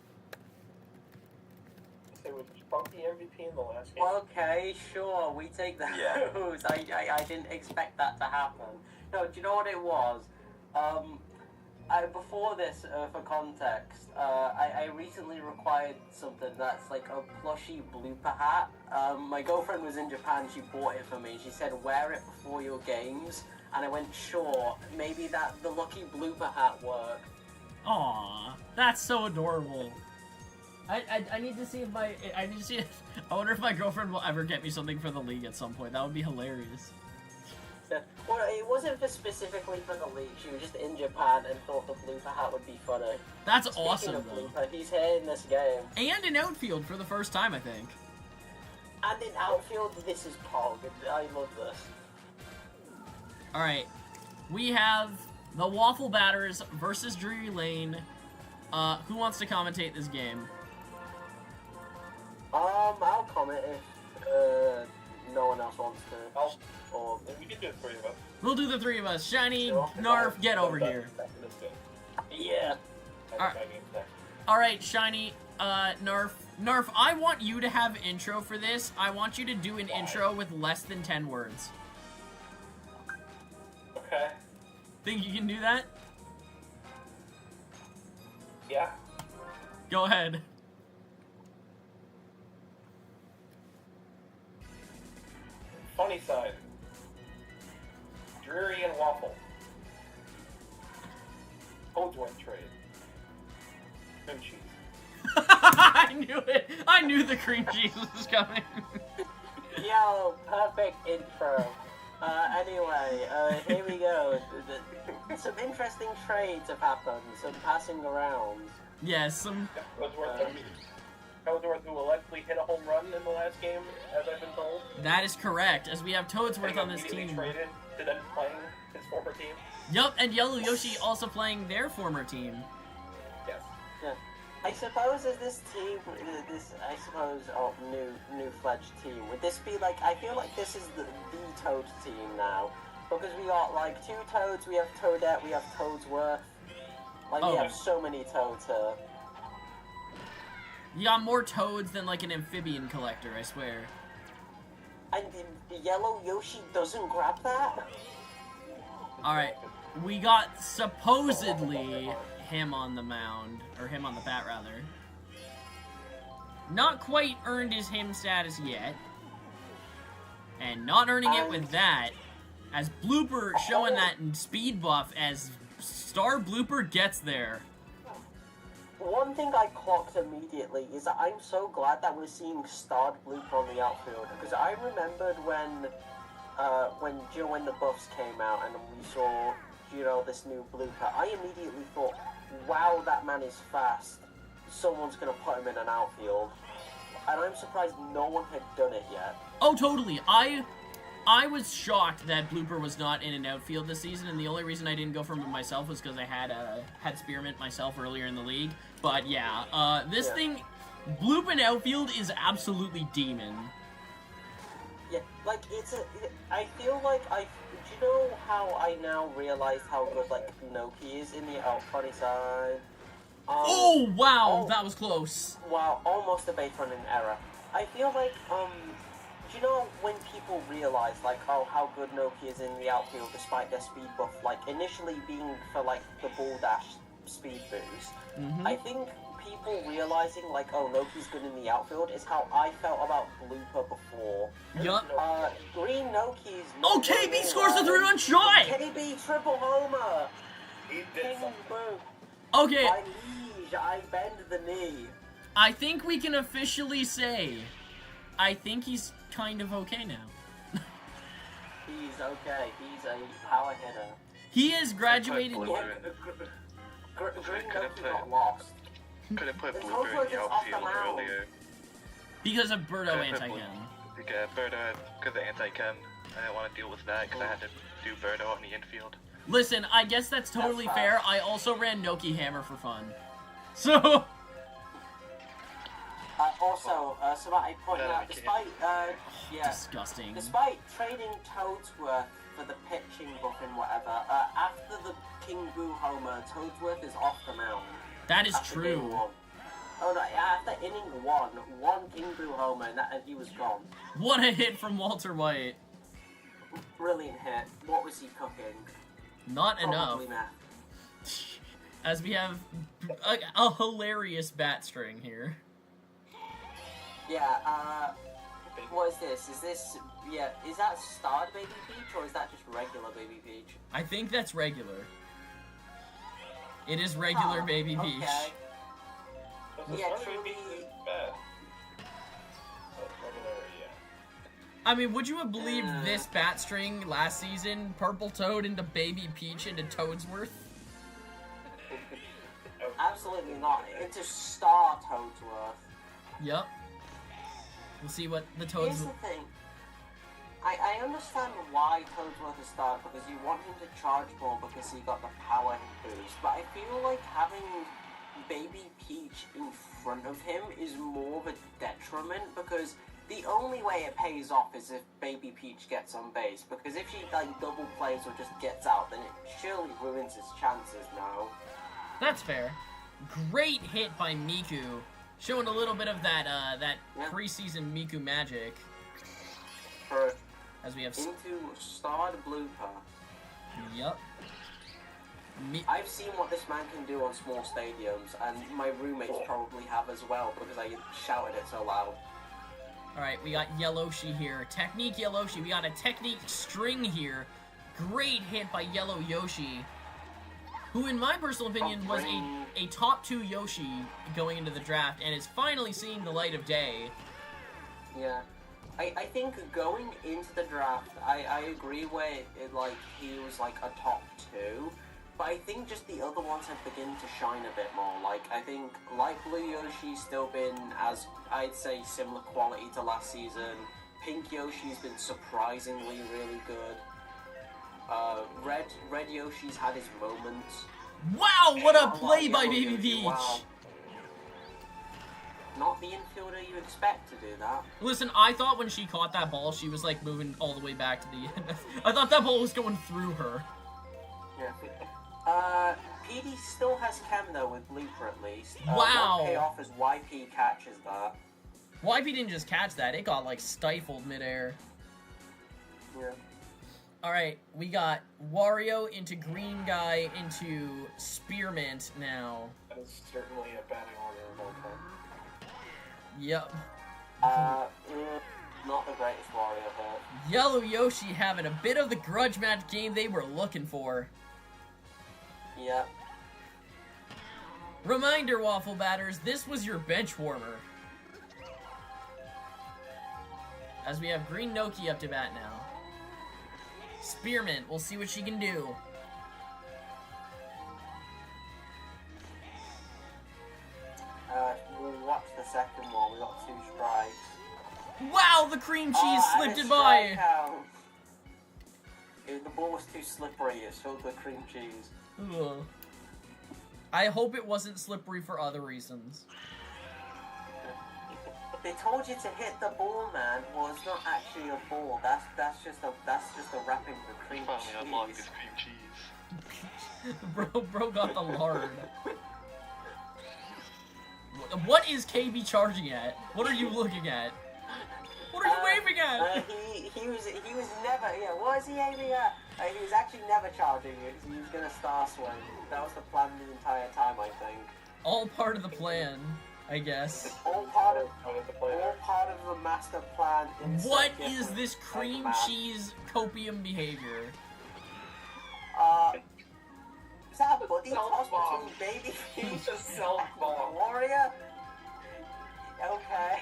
Say, was Spunky MVP in the last game? Okay, sure, we take those. Yeah. I didn't expect that to happen. No, do you know what it was? Before this, for context, I recently required something that's like a plushy blooper hat. My girlfriend was in Japan, she bought it for me. She said, wear it before your games. And I went, sure, maybe the lucky blooper hat worked. Aw, that's so adorable. I need to see if I wonder if my girlfriend will ever get me something for the league at some point. That would be hilarious. Yeah. Well, it wasn't specifically for the league. She was just in Japan and thought the blooper hat would be funny. That's Speaking awesome, of though. blooper, he's here in this game. And an outfield for the first time, I think. And in outfield, this is Pog. I love this. Alright, we have the Waffle Batters versus Drury Lane. Who wants to commentate this game? I'll comment if no one else wants to. Or We can do it for you, but We'll do the three of us. Shiny, Sure. Narf, get over here. yeah. Alright. Alright, Shiny, Narf. Narf, I want you to have intro for this. I want you to do an intro with less than 10 words. Okay. Think you can do that? Yeah. Go ahead. Funny side. Dreary and Waffle. Holdsworth trade. Cream cheese. I knew it. I knew the cream cheese was coming. Yo, perfect intro. Anyway, here we go. Some interesting trades have happened. Some passing around. Yes, some. Holdsworth, who will likely hit a home run in the last game, as I've been told. That is correct, as we have Toadsworth And on this immediately team. traded to then playing his former team. Yup, and Yellow Yoshi also playing their former team. Yes. Yeah. I suppose as this team, new fledged team, would this be like, I feel like this is the Toad team now. Because we got like 2 Toads, we have Toadette, we have Toadsworth. Like, Oh. we have so many Toads here. You got more Toads than like an amphibian collector, I swear. And the Yellow Yoshi doesn't grab that? Alright, we got supposedly him on the mound, or him on the bat rather. Not quite earned his him status yet. And not earning it with that, as Blooper showing that speed buff as Star Blooper gets there. One thing I clocked immediately is that I'm so glad that we're seeing starred Blooper on the outfield, because I remembered when the buffs came out and we saw, this new Blooper, I immediately thought, wow, that man is fast. Someone's gonna put him in an outfield. And I'm surprised no one had done it yet. Oh, totally. I was shocked that Blooper was not in an outfield this season, and the only reason I didn't go for him myself was because I had Spearmint myself earlier in the league. But yeah, this thing, Bloop in outfield is absolutely demon. Yeah, like, I feel like do you know how I now realize how good, like, Noki is in the funny side? Oh, wow, that was close. Wow, almost a base running error. I feel like, do you know when people realize, like, oh, how good Noki is in the outfield despite their speed buff, like, initially being for, like, the ball dash speed boost, I think people realizing, like, oh, Noki's good in the outfield is how I felt about Blooper before. Yup. Green Noki's... Oh, KB scores the 3-run shot! KB triple homer! He did something. Okay. My liege, I bend the knee. I think we can officially say, I think he's kind of okay now. He's okay. He's a power hitter. He is graduating... Green Noki got lost. Could have put It's Blooper also in the just off the outfield mound. earlier. Because of Birdo Could've put anti-chem. Yeah, Birdo, because of anti-chem. I didn't want to deal with that because I had to do Birdo on the infield. Listen, I guess that's totally fair. I also ran Noki Hammer for fun. So... Also, somebody pointed out, despite, disgusting. Despite trading Toadsworth for the pitching buff and whatever, after the King Boo homer, Toadsworth is off the mound. That is After true. game one. Oh no, after inning one King Boo homer, and he was gone. What a hit from Walter White. Brilliant hit. What was he cooking? Not enough. Probably meth. As we have a hilarious bat string here. Yeah, what is this? Is that starred Baby Peach, or is that just regular Baby Peach? I think that's regular. It is regular Baby Peach. Okay. Yeah, truly. Bad. But regular, yeah. I mean, would you have believed this bat string last season? Purple Toad into Baby Peach into Toadsworth? Absolutely not. Into Star Toadsworth. Yup. We'll see what the Here's Toads... the thing. I understand why Toadsworth is starred, because you want him to charge more because he got the power boost, but I feel like having Baby Peach in front of him is more of a detriment, because the only way it pays off is if Baby Peach gets on base, because if she like double plays or just gets out, then it surely ruins his chances now. That's fair. Great hit by Miku. Showing a little bit of that preseason Miku magic. As we have... Into starred Blooper. Yup. I've seen what this man can do on small stadiums, and my roommates probably have as well, because I shouted it so loud. Alright, we got Yelloshi here. Technique Yelloshi. We got a technique string here. Great hit by Yellow Yoshi, who in my personal opinion was a top 2 Yoshi going into the draft, and is finally seeing the light of day. Yeah. I think going into the draft, I agree where he was like a top 2, but I think just the other ones have begun to shine a bit more. Like, I think Light Blue Yoshi's still been, as I'd say, similar quality to last season. Pink Yoshi's been surprisingly really good. Red Yoshi's had his moments. Wow, what a play by Baby Peach! Wow. Not the infielder you expect to do that. Listen, I thought when she caught that ball, she was like moving all the way back to the end. I thought that ball was going through her. Yeah. PD still has chem though with Blooper at least. Wow. Won't pay off as YP catches that. YP didn't just catch that, it got like stifled midair. Yeah. Alright, we got Wario into Green Guy into Spearmint now. That is certainly a batting order of all time. Yep. Not the greatest Wario hit. Yellow Yoshi having a bit of the grudge match game they were looking for. Yep. Reminder, Waffle Batters, this was your bench warmer. As we have Green Noki up to bat now. Spearmint, we'll see what she can do. We'll watch the second one. We got 2 strikes. Wow, the cream cheese slipped it by! the ball was too slippery. It filled with cream cheese. Ugh. I hope it wasn't slippery for other reasons. They told you to hit the ball, man. Well, it's not actually a ball. That's just a wrapping for cream Finally unlocked cheese. his cream cheese. Bro got the lard. What is KB charging at? What are you looking at? What are you waving at? He was never, what is he aiming at? He was actually never charging it, he was gonna star swing. That was the plan the entire time, I think. All part of the plan, I guess. All part of the master plan. What is this cream cheese copium behavior? Is that a buddy toss between baby He's a self-bomb. warrior? Okay.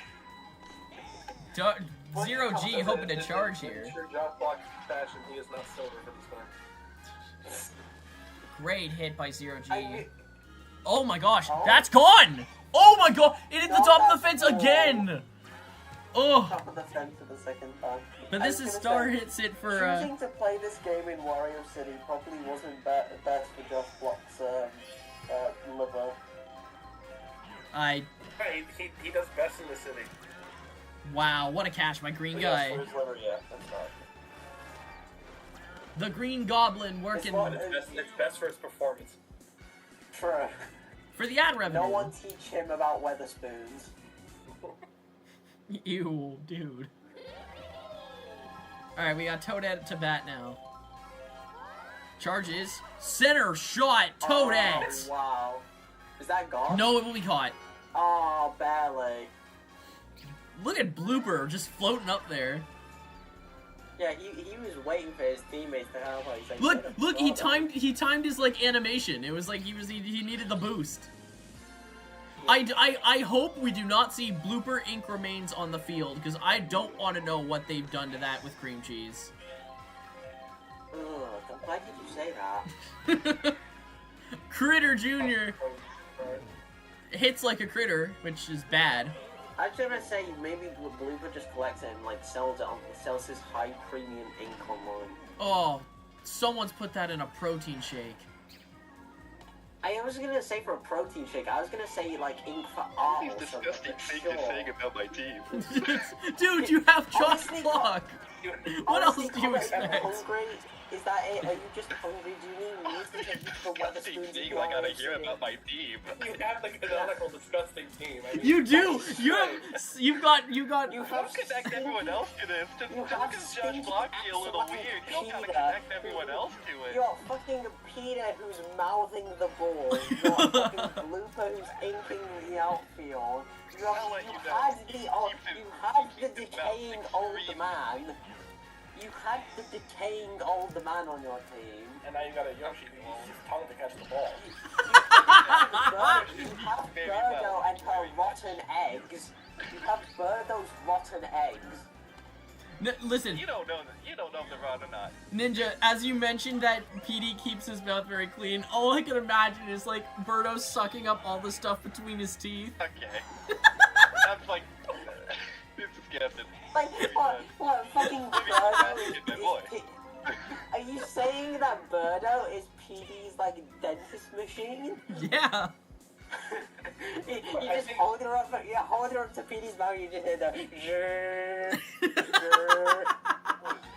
Zero G hoping to charge here. In true Josh Block fashion, he is not silver for this time. Great hit by Zero G. Oh my gosh, that's gone! Oh my god, it hit the top of the fence again! Oh. Top of the fence for the second time. But this is Star hits it for choosing to play this game in Wario City probably wasn't best for Josh Block's liver. He does best in the city. Wow, what a catch by Green Guy. For his liver, yeah, that's not. The Green Goblin working It's best for his performance. True. for the ad revenue. No one teach him about Weatherspoons. Ew, dude. Alright, we got Toadette to bat now. Charges. Center shot, Toadette! Oh, wow. Is that gone? No, it will be caught. Oh, barely. Look at Blooper just floating up there. Yeah, he was waiting for his teammates to help out. He's like, Look, he timed his like animation. It was like he needed the boost. I hope we do not see Blooper ink remains on the field because I don't want to know what they've done to that with cream cheese. Ugh, why did you say that? Critter Jr. hits like a critter, which is bad. I was gonna say maybe Blooper just collects it and like sells his high premium ink online. Oh, someone's put that in a protein shake. I was gonna say for a protein shake, I was gonna say like ink for art These or something. disgusting things you're saying about my team. Dude, you have Josh Honestly, Block. What else Honestly, do you comment, expect? Hungry? Is that it? Are you just hungry? Do you need meat to take you for Disgusting Weatherspoons? things I gotta hear about my team. You have the canonical disgusting team. I mean, You do. You've got. You Don't have connect everyone else to this. Just You how have can Josh stinky Block be a little fucking weird? You don't gotta Peter. connect everyone else to it. You're fucking Peter who's mouthing the ball. You're fucking Blooper who's inking the outfield. You had the decaying old man. You had the decaying old man on your team. and now you got a Yoshi who uses his tongue to catch the ball. You have Birdo and her rotten eggs. You have Birdo's rotten eggs. Listen, You don't know if they're wrong or not. Ninja, as you mentioned that PD keeps his mouth very clean, all I can imagine is like Birdo sucking up all the stuff between his teeth. Okay. That's like this is disgusting. Like, what fucking Birdo is Are you saying that Birdo is PD's, like, dentist machine? Yeah. you just hold her up to PD's mouth, you just hear the zhurr, zhurr. I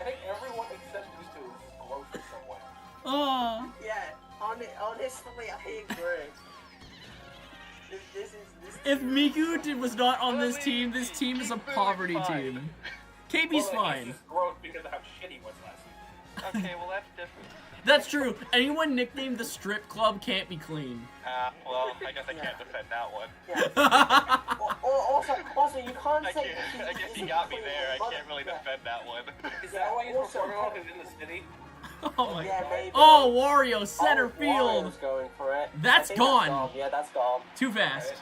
think everyone except Miku is gross in some way. Oh. Yeah, honestly, I agree. This If Miku was not on this team is a poverty team. KB's fine. He's just gross because of how shitty he was last week. Okay, well that's different. That's true. Anyone nicknamed the strip club can't be clean. Well, I guess I can't defend that one. Yeah. Also, you can't I say. guess he got me there. I can't really defend that one. Is that why he's performing off is in the city? Oh my Yeah, god. maybe. Oh, Wario, center field. Wario's going for it. That's I think gone. Yeah, that's gone. Too fast.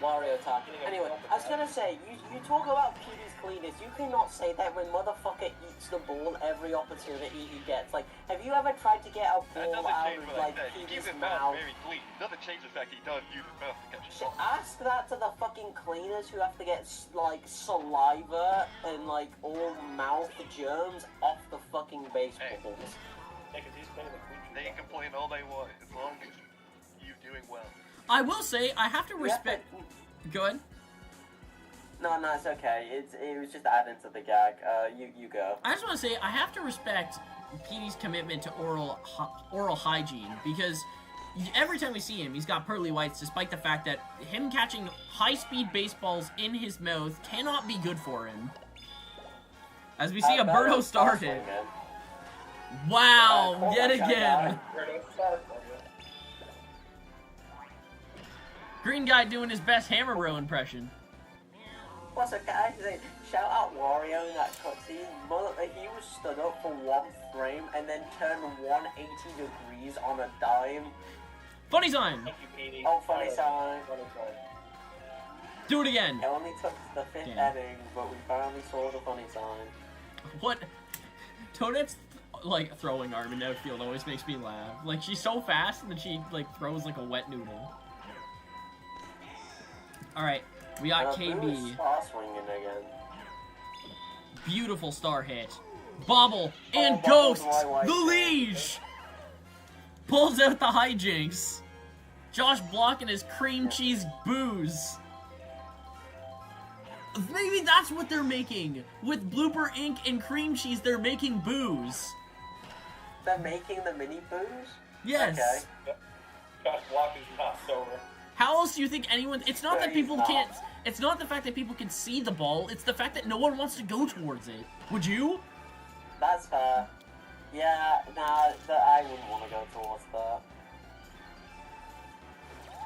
Wario time. Anyway, I was gonna say, you talk about Petey's cleaners, you cannot say that when motherfucker eats the ball every opportunity he gets. Like, have you ever tried to get a That ball doesn't out change of, what I like, said. He keeps Petey's his mouth mouth? very clean. It doesn't change the fact he does use his mouth to catch the ball. Ask that to the fucking cleaners who have to get, like, saliva and, like, all mouth germs off the fucking baseballs. Yeah, 'cause he's playing the creature. They can complain all they want as long as you're doing well. I will say, I have to respect... Go ahead. No, it's okay. It was just adding to the gag. You go. I just want to say, I have to respect Petey's commitment to oral hygiene, because every time we see him, he's got pearly whites, despite the fact that him catching high-speed baseballs in his mouth cannot be good for him. As we see a Birdo star hit. Wow, yet again. Green guy doing his best Hammer Bro impression. What's up, guys? Shout out Wario in that cutscene. He was stood up for one frame and then turned 180 degrees on a dime. Funny sign. Thank you, Petey. Oh, funny sign. Do it again. It only took the 5th inning, but we finally saw the funny sign. What? Toadette's like throwing arm in outfield always makes me laugh. Like, she's so fast and then she like throws like a wet noodle. All right, we got KB. Star swinging again. Beautiful star hit. Bobble and Ghost. The Liege pulls out the hijinks. Josh blocking his cream cheese booze. Maybe that's what they're making. With Blooper Inc. and cream cheese, they're making booze. They're making the mini booze? Yes. Okay. Yep. Josh Block is not sober. How else do you think anyone... It's not that people can't... It's not the fact that people can see the ball. It's the fact that no one wants to go towards it. Would you? That's fair. Yeah, I wouldn't want to go towards that.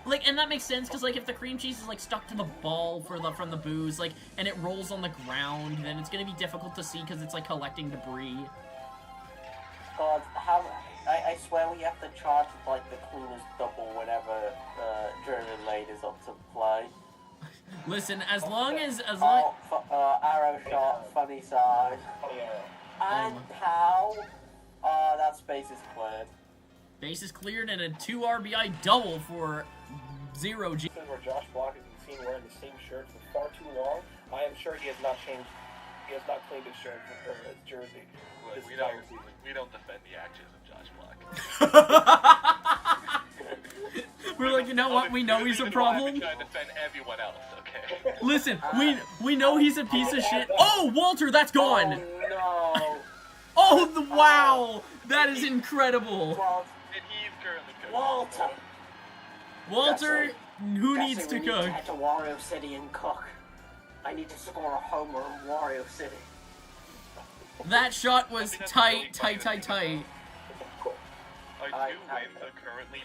Like, and that makes sense, because, like, if the cream cheese is, like, stuck to the ball from the booze, like, and it rolls on the ground, then it's gonna be difficult to see, because it's, like, collecting debris. God, I swear we have to charge, like, the cleaners double whenever German Lane is up to play. Listen, as long as... arrow shot, funny side. Funny arrow. And pow! That space is cleared. Base is cleared and a 2 RBI double for 0G. Where Josh Block has been seen wearing the same shirt for far too long. I am sure he has not changed. He has not cleaned his shirt or his jersey. Look, this we don't defend the actions of Josh Block. We're like, you know what? We know he's a problem. Trying to defend everyone else, okay? Listen, we know he's a piece of shit. Oh, Walter, that's gone. Oh, no. Oh, wow. That is incredible. And he's currently cooking. Walter, who needs to we cook? Need to head to Wario City and cook. I need to score a homer in Wario City. That shot was tight. Our two wins are currently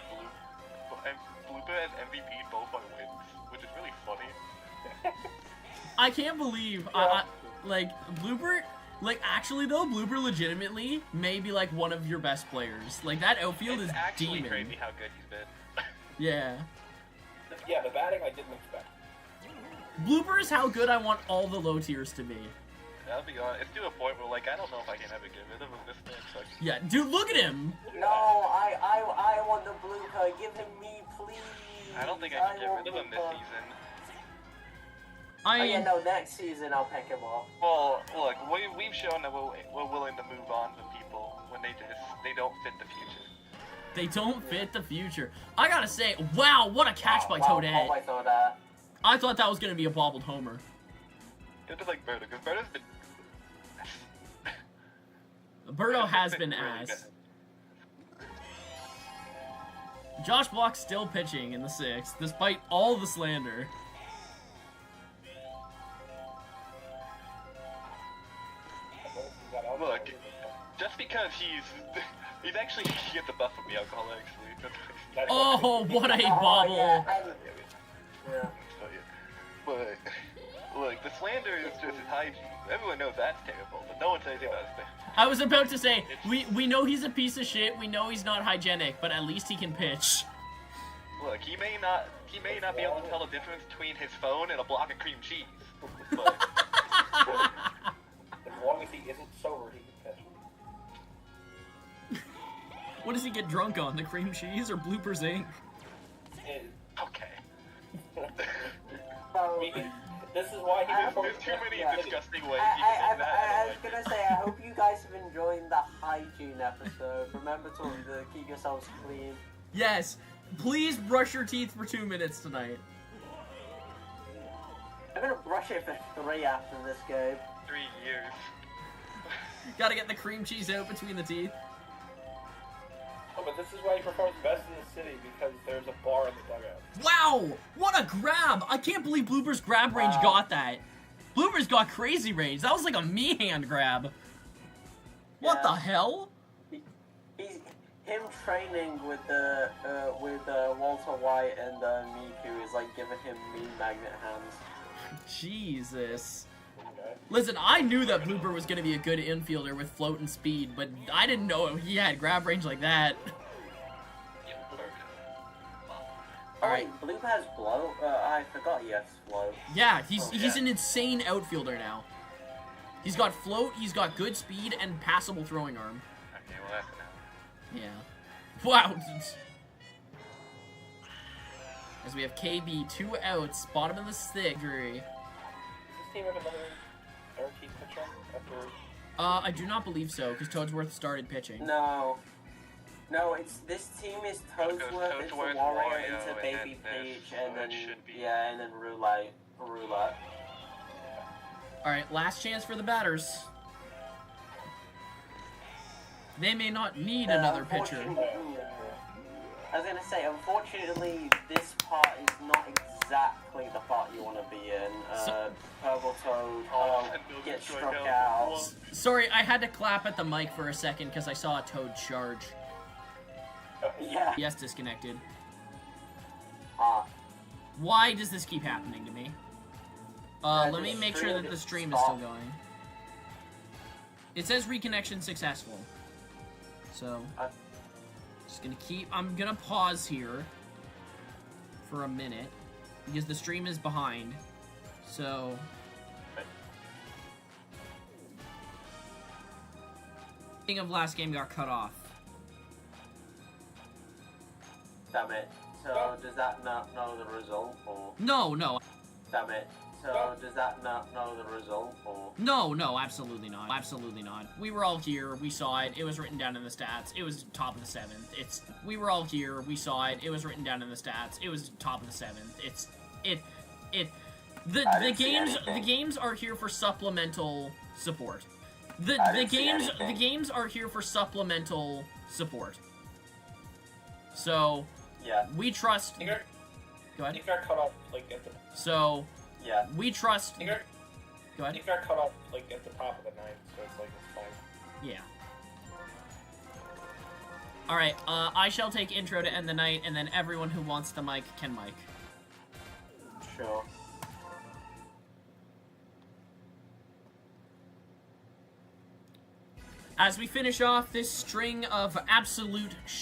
Blooper and MVP both our wins, which is really funny. I can't believe, like, Blooper, like, actually, though, Blooper legitimately may be, like, one of your best players. Like, that outfield is actually demon. crazy how good he's been. Yeah. Yeah, the batting I didn't expect. Blooper is how good I want all the low tiers to be. I'll be honest, it's to a point where, like, I don't know if I can ever get rid of him. This man sucks. Yeah, dude, look at him! No, I want the Blooper. Give him me, please. I don't think I can get rid of him this season. Oh yeah, no, next season I'll pick him up. Well, look, we've shown that we're willing to move on from people when they don't fit the future. They don't fit the future. I gotta say, wow, what a catch by Toadette. Oh, I thought that. I thought that was gonna be a bobbled homer. It's just like Birdo, because Birdo's been... Birdo has been ass. Josh Block still pitching in the 6th, despite all the slander. Look, just because he's actually he gets a buff from the alcohol actually. Oh, what a bobble! Yeah. But look, the slander is just his hygiene. Everyone knows that's terrible, but no one says anything about his thing. I was about to say, we know he's a piece of shit, we know he's not hygienic, but at least he can pitch. Look, he may not be able to tell the difference between his phone and a block of cream cheese. But As long as he isn't sober, he can catch. What does he get drunk on? The cream cheese or Bloopers Inc? okay. This is why he There's too many disgusting ways I you can end that. was gonna say, I hope you guys have enjoyed the hygiene episode. Remember to keep yourselves clean. Yes. Please brush your teeth for 2 minutes tonight. I'm gonna brush it for 3 after this game. 3 years. Gotta get the cream cheese out between the teeth. Oh, but this is why he performs best in the city, because there's a bar in the dugout. Wow! What a grab! I can't believe Blooper's grab range got that. Blooper's got crazy range. That was like a me hand grab. What the hell? Him training with Walter White and Miku is like giving him mean magnet hands. Jesus. Okay. Listen, I knew that Blooper was going to be a good infielder with float and speed, but I didn't know he had grab range like that. Alright. Bloop has blow? I forgot he has flow. Yeah, he's an insane outfielder now. He's got float, he's got good speed, and passable throwing arm. Okay, well that's enough. Yeah. Wow. As we have KB, 2 outs, bottom of the stick. Does this team have another guaranteed pitcher after? I do not believe so, because Toadsworth started pitching. No, this team is Toadsworth into Wario into Baby Peach, and then and then Roulette. Alright, last chance for the batters. They may not need another pitcher. I was gonna say, unfortunately, this part is not exactly the part you want to be in. Purple Toad gets struck out. Sorry, I had to clap at the mic for a second because I saw a Toad charge. Yeah. Yes, disconnected. Why does this keep happening to me? Let me make sure that the stream is still going. It says reconnection successful. So, I'm gonna pause here for a minute because the stream is behind. So, of last game got cut off. Damn it. So does that not know the result, or? No. Damn it. So does that not know the result, or? No, absolutely not. Absolutely not. We were all here, we saw it, it was written down in the stats, it was top of the 7th. We were all here, we saw it, it was written down in the stats, it was top of the 7th. The games are here for supplemental support. The games are here for supplemental support. So, yeah, we trust. Go ahead. It got cut off like at the. So, yeah, we trust. Go ahead. It got cut off like at the top of the 9th, so it's like it's fine. Yeah. All right. I shall take intro to end the night, and then everyone who wants the mic can mic. Sure. As we finish off this string of absolute